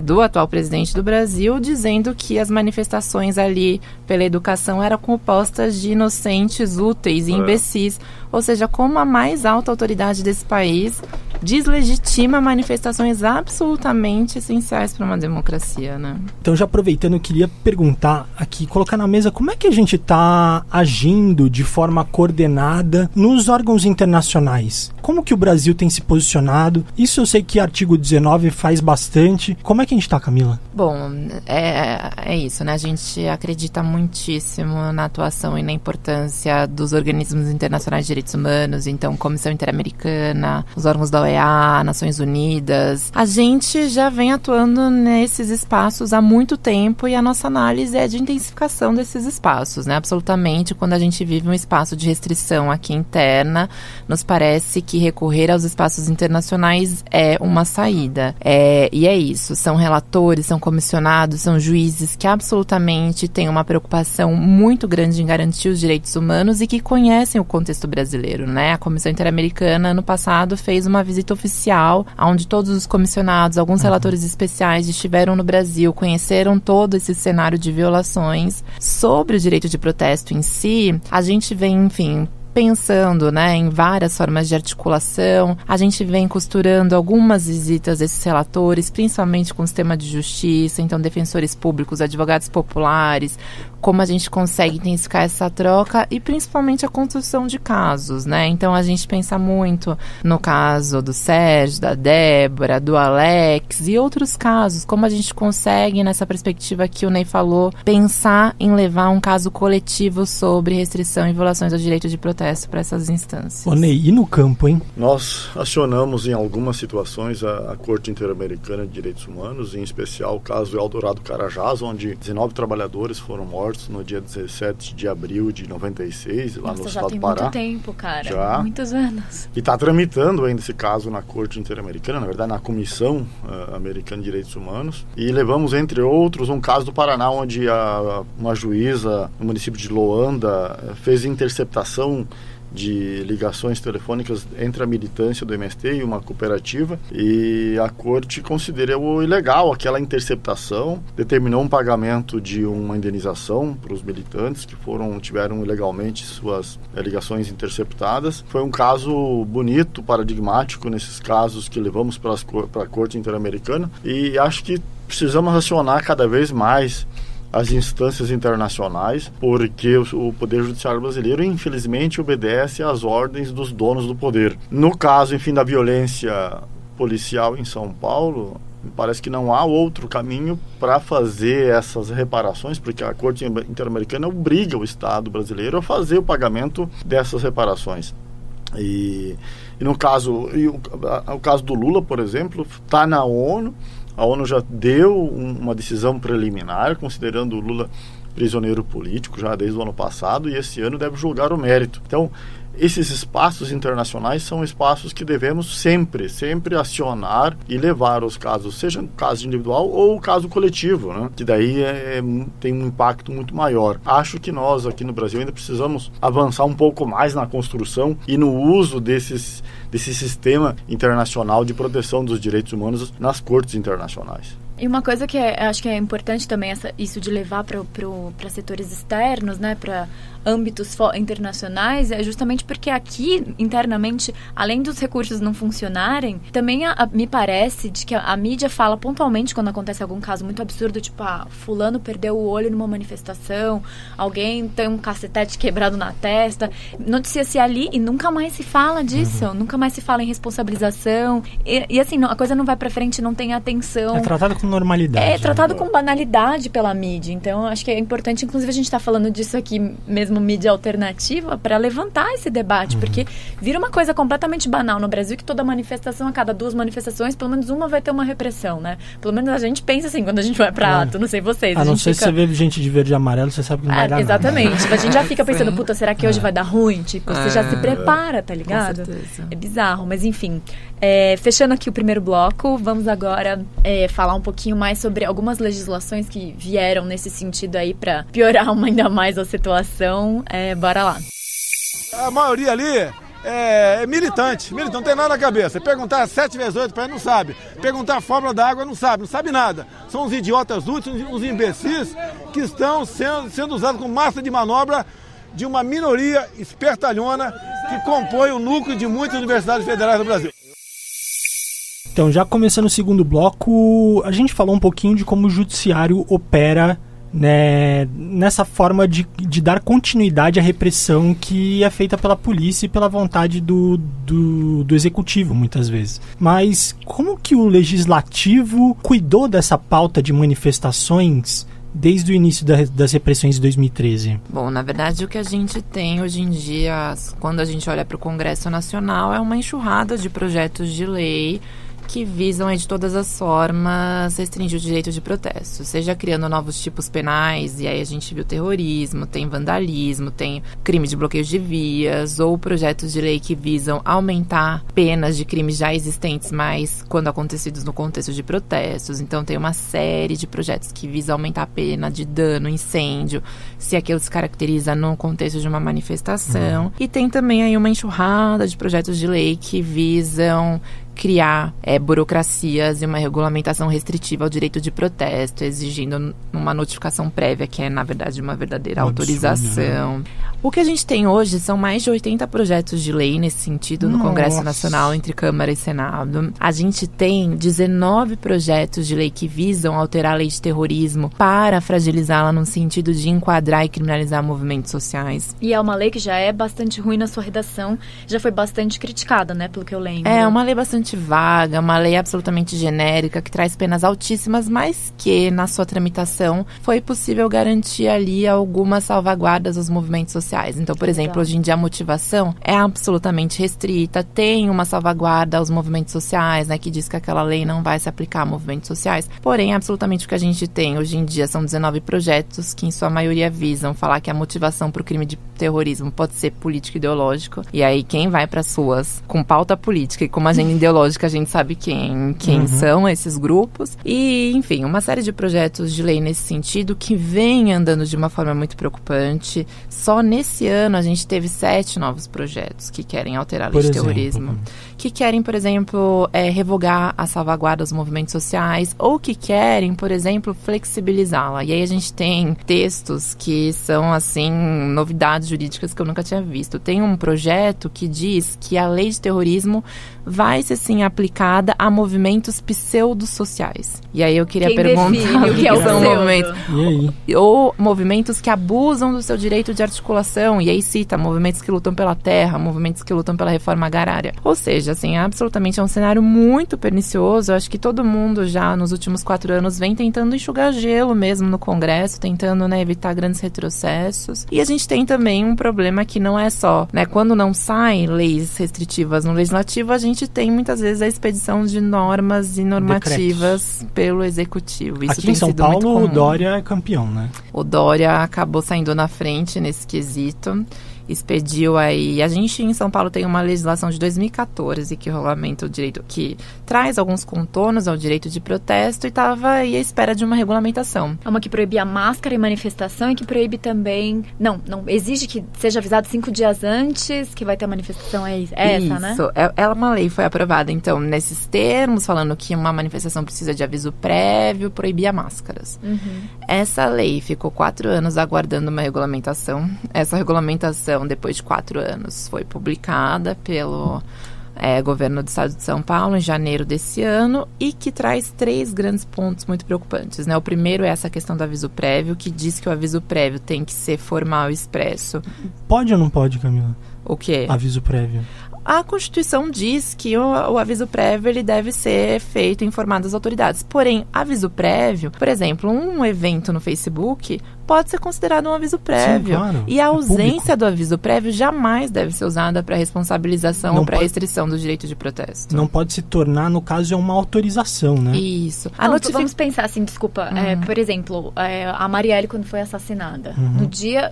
do atual presidente do Brasil dizendo que as manifestações ali pela educação eram compostas de inocentes, úteis e imbecis. Ou seja, como a mais alta autoridade desse país deslegitima manifestações absolutamente essenciais para uma democracia, né? Então, já aproveitando, eu queria perguntar aqui, colocar na mesa, como é que a gente está agindo de forma coordenada nos órgãos internacionais? Como que o Brasil tem se posicionado? Isso eu sei que artigo 19 faz bastante. Como é que a gente está, Camila? Bom, é isso, né? A gente acredita muitíssimo na atuação e na importância dos organismos internacionais de direitos humanos, então Comissão Interamericana, os órgãos da OEA, Nações Unidas. A gente já vem atuando nesses espaços há muito tempo e a nossa análise é de intensificação desses espaços, né? Absolutamente, quando a gente vive um espaço de restrição aqui interna, nos parece que recorrer aos espaços internacionais é uma saída. E é isso, são relatores, são comissionados, são juízes que absolutamente têm uma preocupação muito grande em garantir os direitos humanos e que conhecem o contexto brasileiro, né? A Comissão Interamericana, no passado, fez uma visita oficial, onde todos os comissionados, alguns relatores especiais estiveram no Brasil, conheceram todo esse cenário de violações. Sobre o direito de protesto em si, a gente vem, enfim, pensando, né, em várias formas de articulação. A gente vem costurando algumas visitas desses relatores, principalmente com o sistema de justiça, então defensores públicos, advogados populares, como a gente consegue intensificar essa troca e principalmente a construção de casos, né? Então a gente pensa muito no caso do Sérgio, da Débora, do Alex e outros casos, como a gente consegue, nessa perspectiva que o Ney falou, pensar em levar um caso coletivo sobre restrição e violações ao direito de protesto para essas instâncias. Ô Ney, e no campo, hein? Nós acionamos em algumas situações a Corte Interamericana de Direitos Humanos, em especial o caso do Eldorado Carajás, onde 19 trabalhadores foram mortos no dia 17 de abril de 96, lá no estado do Pará. Já tem muito tempo, cara. Já. Muitos anos. E está tramitando ainda esse caso na Corte Interamericana, na verdade na Comissão Americana de Direitos Humanos. E levamos, entre outros, um caso do Paraná, onde uma juíza no município de Loanda fez interceptação de ligações telefônicas entre a militância do MST e uma cooperativa, e a corte considerou ilegal aquela interceptação, determinou um pagamento de uma indenização para os militantes que tiveram ilegalmente suas ligações interceptadas. Foi um caso bonito, paradigmático nesses casos que levamos para a Corte Interamericana, e acho que precisamos acionar cada vez mais as instâncias internacionais, porque o Poder Judiciário brasileiro, infelizmente, obedece às ordens dos donos do poder. No caso, enfim, da violência policial em São Paulo, parece que não há outro caminho para fazer essas reparações, porque a Corte Interamericana obriga o Estado brasileiro a fazer o pagamento dessas reparações. E no caso, o caso do Lula, por exemplo, está na ONU. A ONU já deu uma decisão preliminar, considerando o Lula prisioneiro político já desde o ano passado, e esse ano deve julgar o mérito. Então, esses espaços internacionais são espaços que devemos sempre acionar e levar os casos, seja no caso individual ou o caso coletivo, né? Que daí tem um impacto muito maior. Acho que nós aqui no Brasil ainda precisamos avançar um pouco mais na construção e no uso desse sistema internacional de proteção dos direitos humanos nas cortes internacionais. E uma coisa que acho que é importante também, isso de levar para setores externos, né, para âmbitos internacionais, é justamente porque aqui, internamente, além dos recursos não funcionarem, também me parece de que a mídia fala pontualmente quando acontece algum caso muito absurdo, tipo, fulano perdeu o olho numa manifestação, alguém tem um cacetete quebrado na testa, noticia-se ali e nunca mais se fala disso, nunca mais se fala em responsabilização, e assim, a coisa não vai para frente, não tem atenção. É tratado com normalidade. É tratado com banalidade pela mídia, então acho que é importante, inclusive a gente está falando disso aqui mesmo, mídia alternativa, para levantar esse debate, porque vira uma coisa completamente banal no Brasil, que toda manifestação, a cada 2 manifestações, pelo menos uma vai ter uma repressão, né? Pelo menos a gente pensa assim, quando a gente vai pra ato, não sei vocês. A não ser se você vê gente de verde e amarelo, você sabe que não vai dar exatamente. nada. A gente já fica pensando, puta, será que hoje vai dar ruim? Tipo, você já se prepara, tá ligado? Com certeza. É bizarro, mas enfim. Fechando aqui o primeiro bloco, vamos agora falar um pouquinho mais sobre algumas legislações que vieram nesse sentido aí pra piorar ainda mais a situação. Bora lá. A maioria ali é militante, não tem nada na cabeça. Perguntar 7 vezes 8 para ele não sabe. Perguntar a fórmula da água não sabe nada. São uns idiotas úteis, uns imbecis que estão sendo usados como massa de manobra de uma minoria espertalhona que compõe o núcleo de muitas universidades federais do Brasil. Então, já começando o segundo bloco, a gente falou um pouquinho de como o judiciário opera, né, nessa forma de dar continuidade à repressão que é feita pela polícia e pela vontade do executivo, muitas vezes. Mas como que o legislativo cuidou dessa pauta de manifestações desde o início das repressões de 2013? Bom, na verdade, o que a gente tem hoje em dia, quando a gente olha para o Congresso Nacional, é uma enxurrada de projetos de lei que visam, de todas as formas, restringir o direito de protesto, seja criando novos tipos penais, e aí a gente viu terrorismo, tem vandalismo, tem crime de bloqueio de vias, ou projetos de lei que visam aumentar penas de crimes já existentes, mas quando acontecidos no contexto de protestos. Então tem uma série de projetos que visam aumentar a pena de dano, incêndio, se aquilo se caracteriza no contexto de uma manifestação. E tem também aí uma enxurrada de projetos de lei que visam criar burocracias e uma regulamentação restritiva ao direito de protesto, exigindo uma notificação prévia, que é, na verdade, uma verdadeira autorização. O que a gente tem hoje são mais de 80 projetos de lei nesse sentido no Congresso Nacional, entre Câmara e Senado. A gente tem 19 projetos de lei que visam alterar a lei de terrorismo para fragilizá-la no sentido de enquadrar e criminalizar movimentos sociais. E é uma lei que já é bastante ruim na sua redação, já foi bastante criticada, né, pelo que eu lembro. É uma lei bastante vaga, uma lei absolutamente genérica, que traz penas altíssimas, mas que, na sua tramitação, foi possível garantir ali algumas salvaguardas aos movimentos sociais. Então, por exemplo, hoje em dia a motivação é absolutamente restrita, tem uma salvaguarda aos movimentos sociais, né, que diz que aquela lei não vai se aplicar a movimentos sociais, porém, absolutamente o que a gente tem hoje em dia são 19 projetos que, em sua maioria, visam falar que a motivação para o crime de terrorismo pode ser político-ideológico, e aí quem vai para as ruas com pauta política e com uma agenda ideológica, a gente sabe quem são esses grupos, e, enfim, uma série de projetos de lei nesse sentido que vem andando de uma forma muito preocupante. Só nesse ano a gente teve 7 novos projetos que querem alterar a lei de terrorismo, que querem, por exemplo, revogar a salvaguarda aos movimentos sociais, ou que querem, por exemplo, flexibilizá-la. E aí a gente tem textos que são, assim, novidades jurídicas que eu nunca tinha visto. Tem um projeto que diz que a lei de terrorismo vai ser, sim, aplicada a movimentos pseudo-sociais. E aí eu queria perguntar o que é o são pseudo? movimentos, ou movimentos que abusam do seu direito de articulação, e aí cita movimentos que lutam pela terra, movimentos que lutam pela reforma agrária. Ou seja, assim, absolutamente é um cenário muito pernicioso. Eu acho que todo mundo já nos últimos 4 anos vem tentando enxugar gelo mesmo no Congresso, tentando, né, evitar grandes retrocessos. E a gente tem também um problema que não é só, né, quando não saem leis restritivas no Legislativo, a gente tem muitas vezes a expedição de normas e normativas pelo Executivo. Isso aqui tem em São sido muito Paulo, comum. o Dória é campeão, né? O Dória acabou saindo na frente nesse quesito. Expediu aí... A gente em São Paulo tem uma legislação de 2014 que regulamenta o direito, que traz alguns contornos ao direito de protesto, e estava aí à espera de uma regulamentação. É uma que proíbe a máscara em manifestação e que proíbe também... Não exige que seja avisado 5 dias antes que vai ter a manifestação, é essa, né? Isso, uma lei foi aprovada, então, nesses termos, falando que uma manifestação precisa de aviso prévio, proibia máscaras. Essa lei ficou 4 anos aguardando uma regulamentação. Essa regulamentação, depois de 4 anos, foi publicada pelo governo do estado de São Paulo em janeiro desse ano, e que traz 3 grandes pontos muito preocupantes, né? O primeiro é essa questão do aviso prévio, que diz que o aviso prévio tem que ser formal e expresso. Pode ou não pode, Camila? O quê? Aviso prévio. A Constituição diz que o aviso prévio ele deve ser feito informado às autoridades. Porém, aviso prévio, por exemplo, um evento no Facebook pode ser considerado um aviso prévio. Sim, claro. E a ausência do aviso prévio jamais deve ser usada para responsabilização ou para restrição do direito de protesto. Não pode se tornar, no caso, uma autorização, né? Isso. Vamos pensar assim, desculpa. Por exemplo, a Marielle, quando foi assassinada,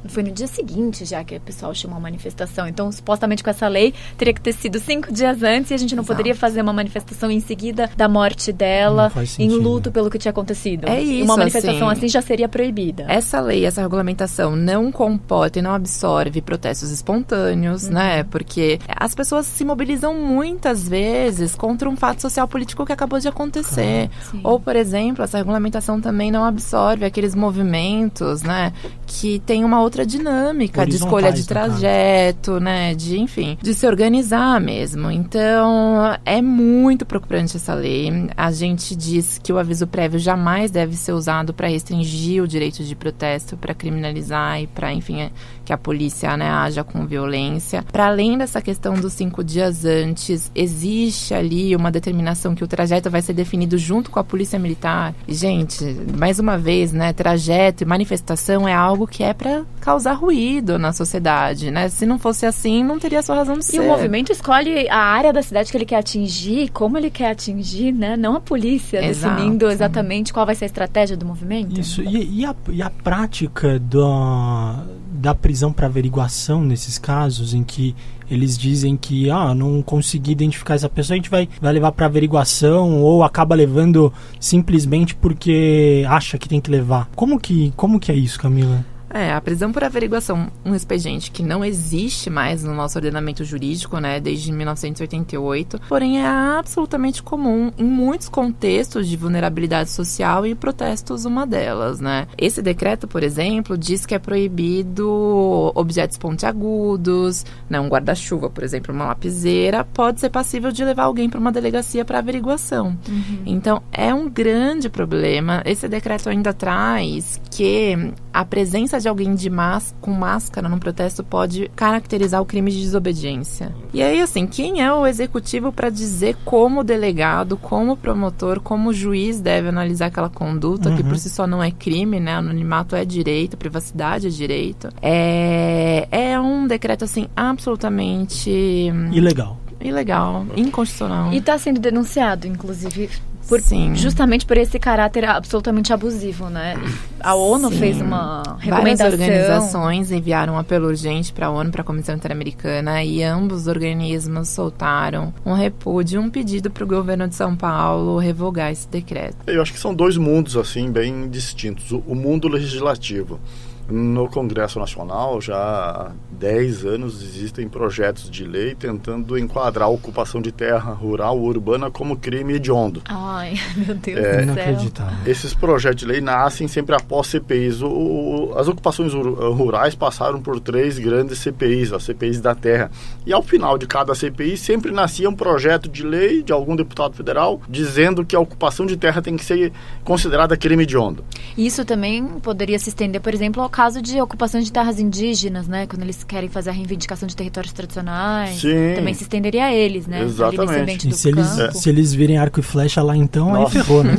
foi no dia seguinte já que o pessoal chamou a manifestação. Então, supostamente com essa lei, teria que ter sido 5 dias antes, e a gente não poderia fazer uma manifestação em seguida da morte dela, em luto pelo que tinha acontecido. É isso, uma manifestação assim já seria proibida. Essa lei, essa regulamentação não comporta e não absorve protestos espontâneos, né? Porque as pessoas se mobilizam muitas vezes contra um fato social político que acabou de acontecer. Ou, por exemplo, essa regulamentação também não absorve aqueles movimentos, né, que tem uma outra dinâmica de escolha de trajeto, né, de se organizar mesmo. Então, é muito preocupante essa lei. A gente diz que o aviso prévio jamais deve ser usado para restringir o direito de protesto, para criminalizar e para, que a polícia, né, haja com violência. Para além dessa questão dos 5 dias antes, existe ali uma determinação que o trajeto vai ser definido junto com a polícia militar. E, gente, mais uma vez, né, trajeto e manifestação é algo que é para causar ruído na sociedade, né? Se não fosse assim, não teria sua razão de ser. E o movimento escolhe a área da cidade que ele quer atingir, como ele quer atingir, né? Não a polícia definindo exatamente qual vai ser a estratégia do movimento. Isso. E a prática da prisão para averiguação nesses casos em que eles dizem que não consegui identificar essa pessoa, a gente vai levar para averiguação, ou acaba levando simplesmente porque acha que tem que levar. Como que é isso, Camila? A prisão por averiguação, um expediente que não existe mais no nosso ordenamento jurídico, né, desde 1988, porém é absolutamente comum em muitos contextos de vulnerabilidade social e protestos uma delas, né. Esse decreto, por exemplo, diz que é proibido objetos pontiagudos, né, um guarda-chuva, por exemplo, uma lapiseira, pode ser passível de levar alguém para uma delegacia para averiguação. Então, é um grande problema. Esse decreto ainda traz que a presença de alguém com máscara num protesto pode caracterizar o crime de desobediência. E aí, assim, quem é o executivo para dizer como delegado, como promotor, como juiz deve analisar aquela conduta, que por si só não é crime, né? Anonimato é direito, privacidade é direito. É um decreto, assim, absolutamente... Ilegal, inconstitucional. E está sendo denunciado, inclusive... Justamente por esse caráter absolutamente abusivo, né? A ONU fez uma recomendação. Várias organizações enviaram um apelo urgente para a ONU, para a Comissão Interamericana, e ambos os organismos soltaram um repúdio, um pedido para o governo de São Paulo revogar esse decreto. Eu acho que são dois mundos, assim, bem distintos. O mundo legislativo. No Congresso Nacional, já há 10 anos, existem projetos de lei tentando enquadrar a ocupação de terra rural ou urbana como crime hediondo. Ai, meu Deus do céu. Inacreditável. Esses projetos de lei nascem sempre após CPIs. As ocupações rurais passaram por 3 grandes CPIs, as CPIs da terra. E ao final de cada CPI, sempre nascia um projeto de lei de algum deputado federal dizendo que a ocupação de terra tem que ser considerada crime hediondo. Isso também poderia se estender, por exemplo, ao caso de ocupações de terras indígenas, né? Quando eles querem fazer a reivindicação de territórios tradicionais. Sim. Também se estenderia a eles, né? Exatamente. E se eles virem arco e flecha lá, então, Nossa. aí ferrou, né?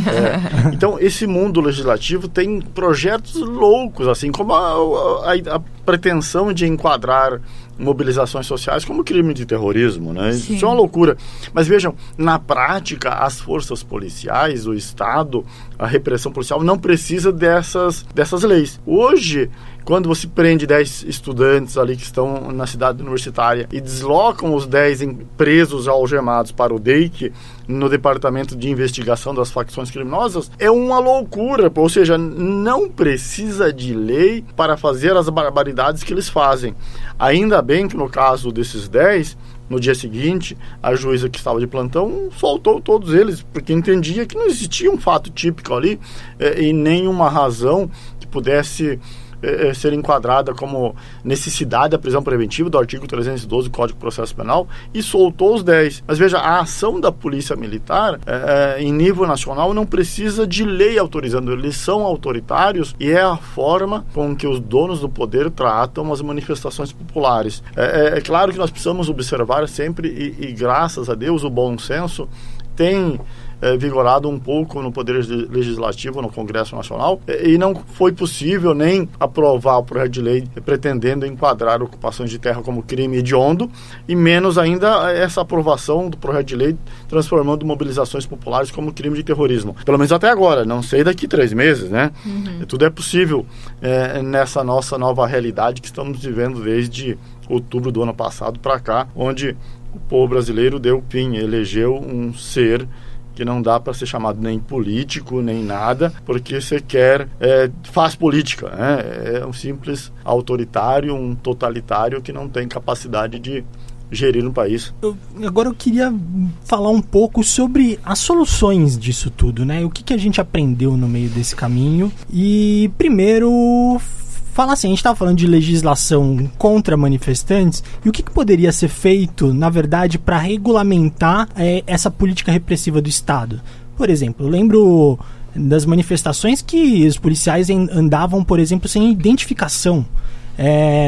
Então, esse mundo legislativo tem projetos loucos, assim, como a pretensão de enquadrar mobilizações sociais como crime de terrorismo, né? Sim. Isso é uma loucura. Mas vejam, na prática, as forças policiais, o Estado, a repressão policial não precisa dessas leis. Hoje, quando você prende 10 estudantes ali que estão na cidade universitária e deslocam os 10 presos algemados para o DEIC, no Departamento de Investigação das Facções Criminosas, é uma loucura. Ou seja, não precisa de lei para fazer as barbaridades que eles fazem. Ainda bem que no caso desses 10, no dia seguinte, a juíza que estava de plantão soltou todos eles, porque entendia que não existia um fato típico ali e nenhuma razão que pudesse ser enquadrada como necessidade da prisão preventiva do artigo 312 do Código de Processo Penal, e soltou os 10. Mas veja, a ação da Polícia Militar em nível nacional não precisa de lei autorizando. Eles são autoritários e é a forma com que os donos do poder tratam as manifestações populares. É claro que nós precisamos observar sempre, e graças a Deus o bom senso tem vigorado um pouco no Poder Legislativo, no Congresso Nacional, e não foi possível nem aprovar o projeto de lei pretendendo enquadrar ocupações de terra como crime hediondo, e menos ainda essa aprovação do projeto de lei transformando mobilizações populares como crime de terrorismo. Pelo menos até agora, não sei daqui 3 meses, né? Tudo é possível nessa nossa nova realidade que estamos vivendo desde outubro do ano passado para cá, onde o povo brasileiro deu fim, elegeu um ser que não dá para ser chamado nem político, nem nada, porque você faz política, né? É um simples autoritário, um totalitário que não tem capacidade de gerir um país. Agora eu queria falar um pouco sobre as soluções disso tudo, né? O que a gente aprendeu no meio desse caminho. E primeiro, falar assim, a gente estava falando de legislação contra manifestantes, e o que poderia ser feito, na verdade, para regulamentar essa política repressiva do Estado? Por exemplo, eu lembro das manifestações que os policiais andavam, por exemplo, sem identificação.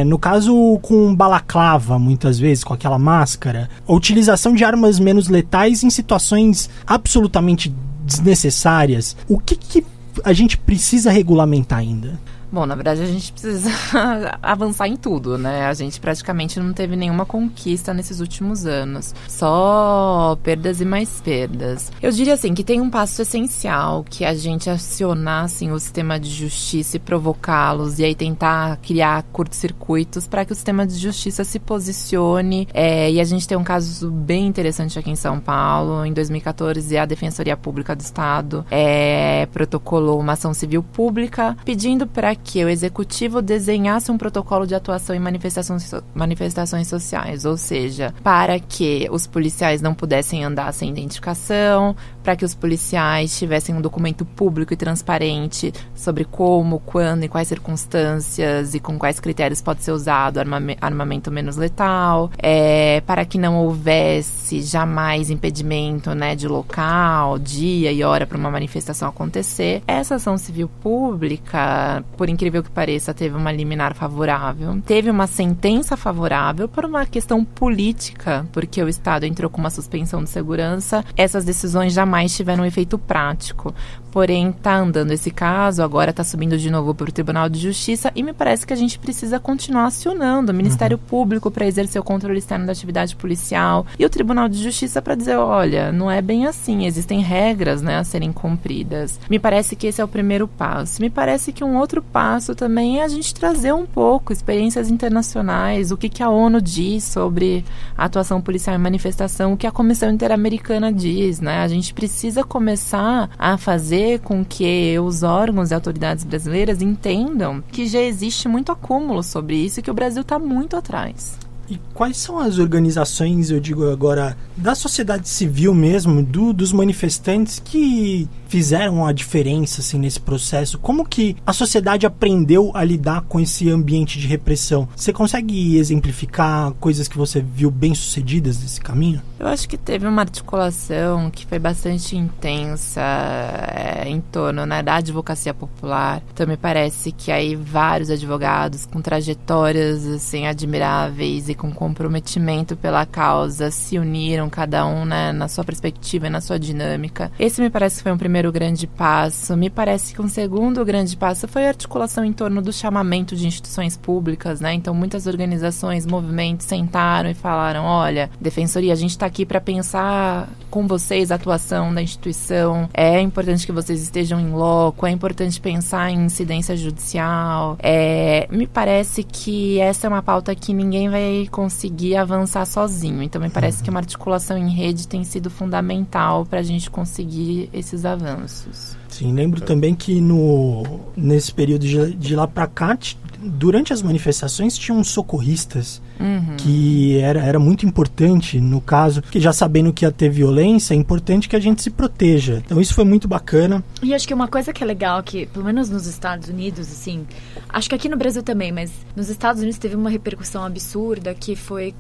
No caso, com balaclava, muitas vezes, com aquela máscara. A utilização de armas menos letais em situações absolutamente desnecessárias. O que a gente precisa regulamentar ainda? Bom, na verdade a gente precisa avançar em tudo, né? A gente praticamente não teve nenhuma conquista nesses últimos anos. Só perdas e mais perdas. Eu diria assim que tem um passo essencial, que a gente acionar assim, o sistema de justiça e provocá-los, e aí tentar criar curtos-circuitos para que o sistema de justiça se posicione. E a gente tem um caso bem interessante aqui em São Paulo. Em 2014, a Defensoria Pública do Estado protocolou uma ação civil pública pedindo para que o executivo desenhasse um protocolo de atuação em manifestações sociais, ou seja, para que os policiais não pudessem andar sem identificação, para que os policiais tivessem um documento público e transparente sobre como, quando, em quais circunstâncias e com quais critérios pode ser usado armamento menos letal, para que não houvesse jamais impedimento, né, de local, dia e hora para uma manifestação acontecer. Essa ação civil pública, por incrível que pareça, teve uma liminar favorável, teve uma sentença favorável por uma questão política, porque o Estado entrou com uma suspensão de segurança. Essas decisões jamais tiveram um efeito prático. Porém, está andando esse caso, agora está subindo de novo para o Tribunal de Justiça e me parece que a gente precisa continuar acionando o Ministério Público para exercer o controle externo da atividade policial e o Tribunal de Justiça para dizer, olha, não é bem assim, existem regras, né, a serem cumpridas. Me parece que esse é o primeiro passo. Me parece que um outro passo também é a gente trazer um pouco experiências internacionais, o que a ONU diz sobre a atuação policial em manifestação, o que a Comissão Interamericana diz, né? A gente precisa começar a fazer com que os órgãos e autoridades brasileiras entendam que já existe muito acúmulo sobre isso e que o Brasil está muito atrás. E quais são as organizações, eu digo agora, da sociedade civil mesmo, dos manifestantes que fizeram a diferença assim, nesse processo? Como que a sociedade aprendeu a lidar com esse ambiente de repressão? Você consegue exemplificar coisas que você viu bem-sucedidas nesse caminho? Eu acho que teve uma articulação que foi bastante intensa em torno, né, da advocacia popular. Então me parece que aí vários advogados com trajetórias assim, admiráveis e com comprometimento pela causa se uniram, cada um, né, na sua perspectiva e na sua dinâmica. Esse me parece que foi um primeiro grande passo. Me parece que um segundo grande passo foi a articulação em torno do chamamento de instituições públicas, né? Então muitas organizações, movimentos sentaram e falaram, olha, Defensoria, a gente está aqui para pensar com vocês a atuação da instituição, é importante que vocês estejam em loco, é importante pensar em incidência judicial. Me parece que essa é uma pauta que ninguém vai conseguir avançar sozinho. Então, me parece que uma articulação em rede tem sido fundamental para a gente conseguir esses avanços. Sim, lembro também que nesse período de lá para cá, durante as manifestações tinham socorristas, que era muito importante, no caso, que já sabendo que ia ter violência, é importante que a gente se proteja. Então isso foi muito bacana. E acho que uma coisa que é legal, que pelo menos nos Estados Unidos, assim, acho que aqui no Brasil também, mas nos Estados Unidos teve uma repercussão absurda, que foi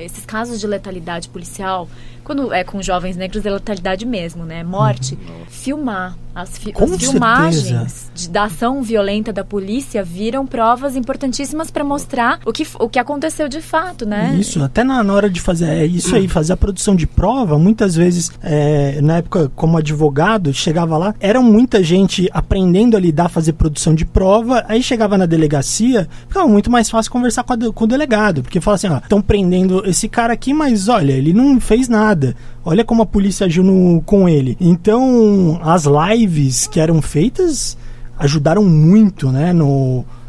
esses casos de letalidade policial, quando é com jovens negros, é letalidade mesmo, né? Morte. Filmar. As filmagens da ação violenta da polícia viram provas importantíssimas para mostrar o que aconteceu de fato, né? Isso, até na hora de fazer isso aí, fazer a produção de prova, muitas vezes, na época, como advogado, chegava lá, era muita gente aprendendo a lidar, fazer produção de prova, aí chegava na delegacia, ficava muito mais fácil conversar com o delegado, porque fala assim, ó, estão prendendo esse cara aqui, mas olha, ele não fez nada. Olha como a polícia agiu com ele. Então, as lives que eram feitas ajudaram muito, né,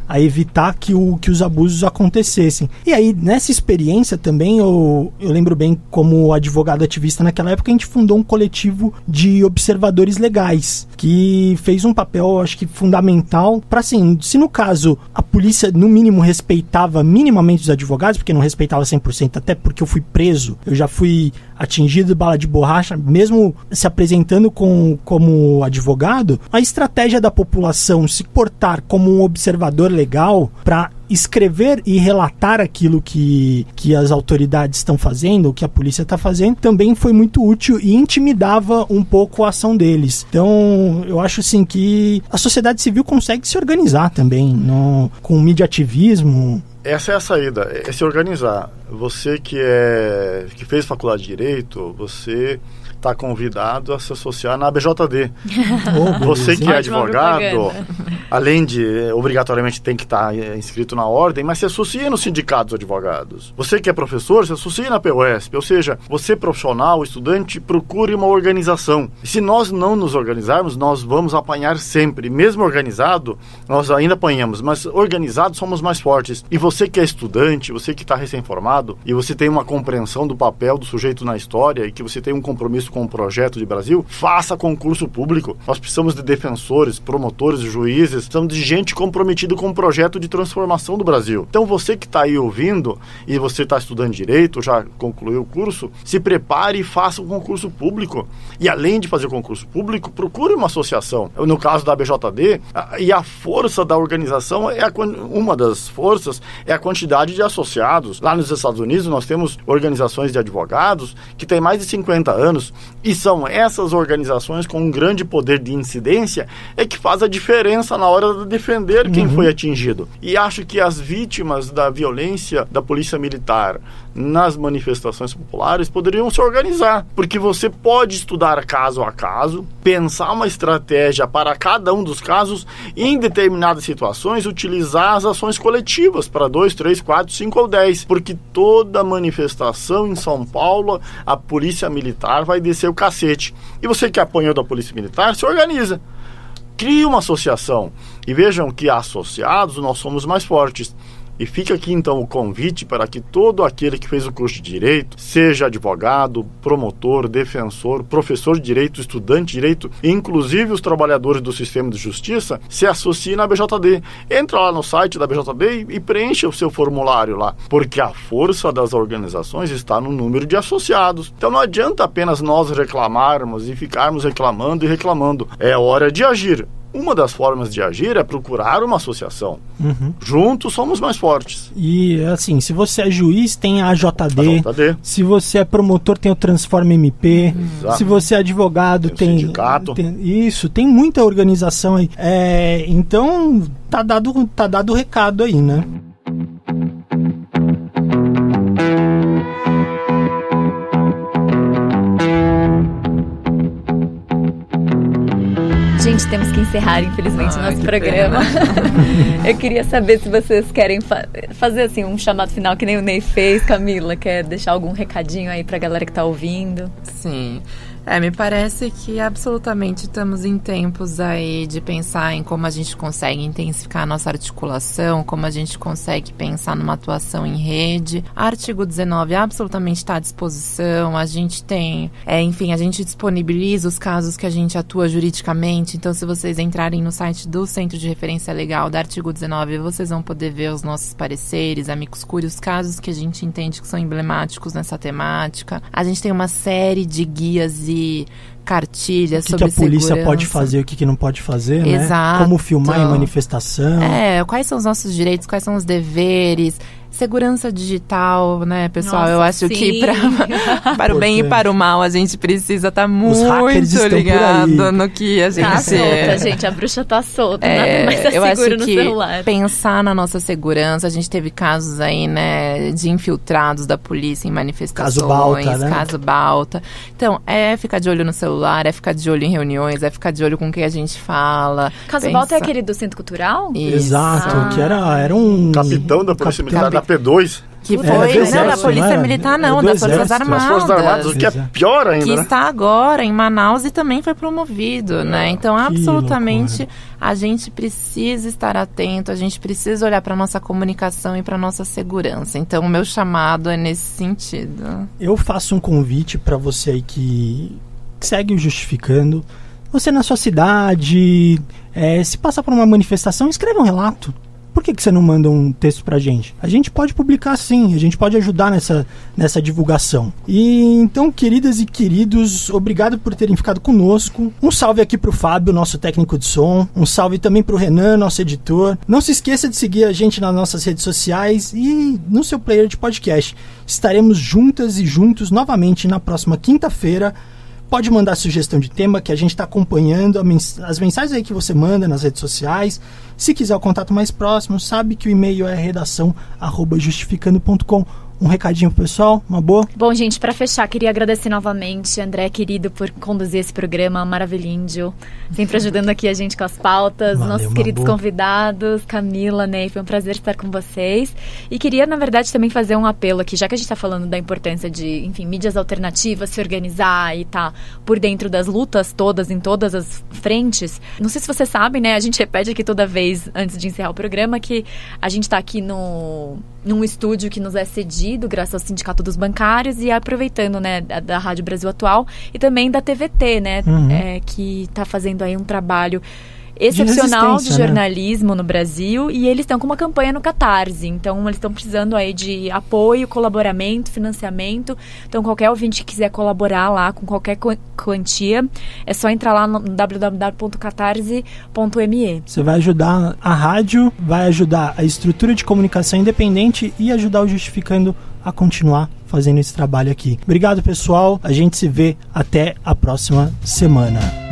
a evitar que os abusos acontecessem. E aí, nessa experiência também, eu lembro bem, como advogado ativista naquela época, a gente fundou um coletivo de observadores legais, que fez um papel, acho que fundamental, para assim, se no caso a polícia, no mínimo, respeitava minimamente os advogados, porque não respeitava 100%, até porque eu fui preso, eu já fui atingido de bala de borracha, mesmo se apresentando como advogado, a estratégia da população se portar como um observador legal para escrever e relatar aquilo que as autoridades estão fazendo, o que a polícia está fazendo, também foi muito útil e intimidava um pouco a ação deles. Então, eu acho assim que a sociedade civil consegue se organizar também, com mediativismo. Essa é a saída, é se organizar. Você que fez faculdade de Direito, você está convidado a se associar na BJD. Você que é advogado, além de, obrigatoriamente tem que estar inscrito na ordem, mas se associa nos sindicatos advogados. Você que é professor, se associa na PUESP. Ou seja, você profissional, estudante, procure uma organização. Se nós não nos organizarmos, nós vamos apanhar sempre. Mesmo organizado, nós ainda apanhamos, mas organizados somos mais fortes. E você que é estudante, você que está recém-formado, e você tem uma compreensão do papel do sujeito na história, e que você tem um compromisso compromisso com o projeto de Brasil, faça concurso público. Nós precisamos de defensores, promotores, juízes, precisamos de gente comprometida com o projeto de transformação do Brasil. Então você que está aí ouvindo e você está estudando direito, já concluiu o curso, se prepare e faça um concurso público. E além de fazer o concurso público, procure uma associação. No caso da ABJD, e a força da organização, uma das forças é a quantidade de associados. Lá nos Estados Unidos nós temos organizações de advogados que têm mais de 50 anos e são essas organizações com um grande poder de incidência que faz a diferença na hora de defender quem foi atingido. E acho que as vítimas da violência da polícia militar nas manifestações populares poderiam se organizar, porque você pode estudar caso a caso, pensar uma estratégia para cada um dos casos e em determinadas situações utilizar as ações coletivas para 2, 3, 4, 5 ou 10, porque toda manifestação em São Paulo a polícia militar vai descer o cacete. E você que apanhou da polícia militar, se organiza. Crie uma associação e vejam que associados nós somos mais fortes. E fica aqui então o convite para que todo aquele que fez o curso de Direito, seja advogado, promotor, defensor, professor de Direito, estudante de Direito, inclusive os trabalhadores do sistema de justiça, se associe na ABJD. Entra lá no site da ABJD e preencha o seu formulário lá, porque a força das organizações está no número de associados. Então não adianta apenas nós reclamarmos e ficarmos reclamando e reclamando. É hora de agir. Uma das formas de agir é procurar uma associação. Juntos somos mais fortes. E assim, se você é juiz, tem a AJD. Se você é promotor, tem o Transforma MP. Se você é advogado, tem sindicato. Tem muita organização aí. Então, tá dado o recado aí, né? Gente, temos que encerrar, infelizmente, o nosso programa. Eu queria saber se vocês querem fazer assim, um chamado final que nem o Ney fez. Camila, quer deixar algum recadinho aí pra galera que tá ouvindo? Sim. Me parece que absolutamente estamos em tempos aí de pensar em como a gente consegue intensificar a nossa articulação, como a gente consegue pensar numa atuação em rede. Artigo 19 absolutamente está à disposição, a gente tem, a gente disponibiliza os casos que a gente atua juridicamente, então se vocês entrarem no site do Centro de Referência Legal da Artigo 19, vocês vão poder ver os nossos pareceres, amicus curiae, os casos que a gente entende que são emblemáticos nessa temática. A gente tem uma série de guias e cartilhas sobre segurança. O que a polícia pode fazer, o que não pode fazer, Exato. Né? Como filmar em manifestação. Quais são os nossos direitos, quais são os deveres. Segurança digital, né, pessoal? Nossa, eu acho sim. que para o bem e para o mal a gente precisa estar muito ligado no que a gente... Tá solta, gente. A bruxa tá solta. Nada mais é seguro no celular. Pensar na nossa segurança. A gente teve casos aí, né, de infiltrados da polícia em manifestações. Caso Balta, né? Caso Balta. Então, ficar de olho no celular, ficar de olho em reuniões, ficar de olho com o que a gente fala. Caso Balta é aquele do Centro Cultural? Isso. Exato, que era um... capitão da Polícia Militar da P2. Que foi, não da Polícia Militar, não, das Forças Armadas. Das Forças Armadas, o que é pior ainda, que está agora em Manaus e também foi promovido, né? Então, absolutamente, a gente precisa estar atento, a gente precisa olhar para a nossa comunicação e para a nossa segurança. Então, o meu chamado é nesse sentido. Eu faço um convite para você aí que segue o Justificando. Você na sua cidade, se passar por uma manifestação, escreva um relato. Por que você não manda um texto pra gente? A gente pode publicar sim, a gente pode ajudar nessa divulgação. E então, queridas e queridos, obrigado por terem ficado conosco. Um salve aqui pro Fábio, nosso técnico de som. Um salve também pro Renan, nosso editor. Não se esqueça de seguir a gente nas nossas redes sociais e no seu player de podcast. Estaremos juntas e juntos novamente na próxima quinta-feira. Pode mandar sugestão de tema que a gente está acompanhando, as mensagens aí que você manda nas redes sociais. Se quiser o contato mais próximo, sabe que o e-mail é redação@justificando.com. Um recadinho pro pessoal, uma boa? Bom, gente, para fechar, queria agradecer novamente André, querido, por conduzir esse programa maravilhoso, sempre ajudando aqui a gente com as pautas, nossos queridos convidados, Camila, Ney, foi um prazer estar com vocês. E queria, na verdade, também fazer um apelo aqui, já que a gente está falando da importância de, enfim, mídias alternativas, se organizar e tá por dentro das lutas todas, em todas as frentes. Não sei se vocês sabem, né, a gente repete aqui toda vez, antes de encerrar o programa, que a gente tá aqui no num estúdio que nos é cedido graças ao Sindicato dos Bancários e aproveitando, né, da Rádio Brasil Atual e também da TVT, né, que está fazendo aí um trabalho excepcional de jornalismo, né, no Brasil, e eles estão com uma campanha no Catarse, então eles estão precisando aí de apoio, colaboramento, financiamento, então qualquer ouvinte que quiser colaborar lá com qualquer quantia, é só entrar lá no www.catarse.me. Você vai ajudar a rádio, vai ajudar a estrutura de comunicação independente e ajudar o Justificando a continuar fazendo esse trabalho aqui. Obrigado, pessoal, a gente se vê até a próxima semana.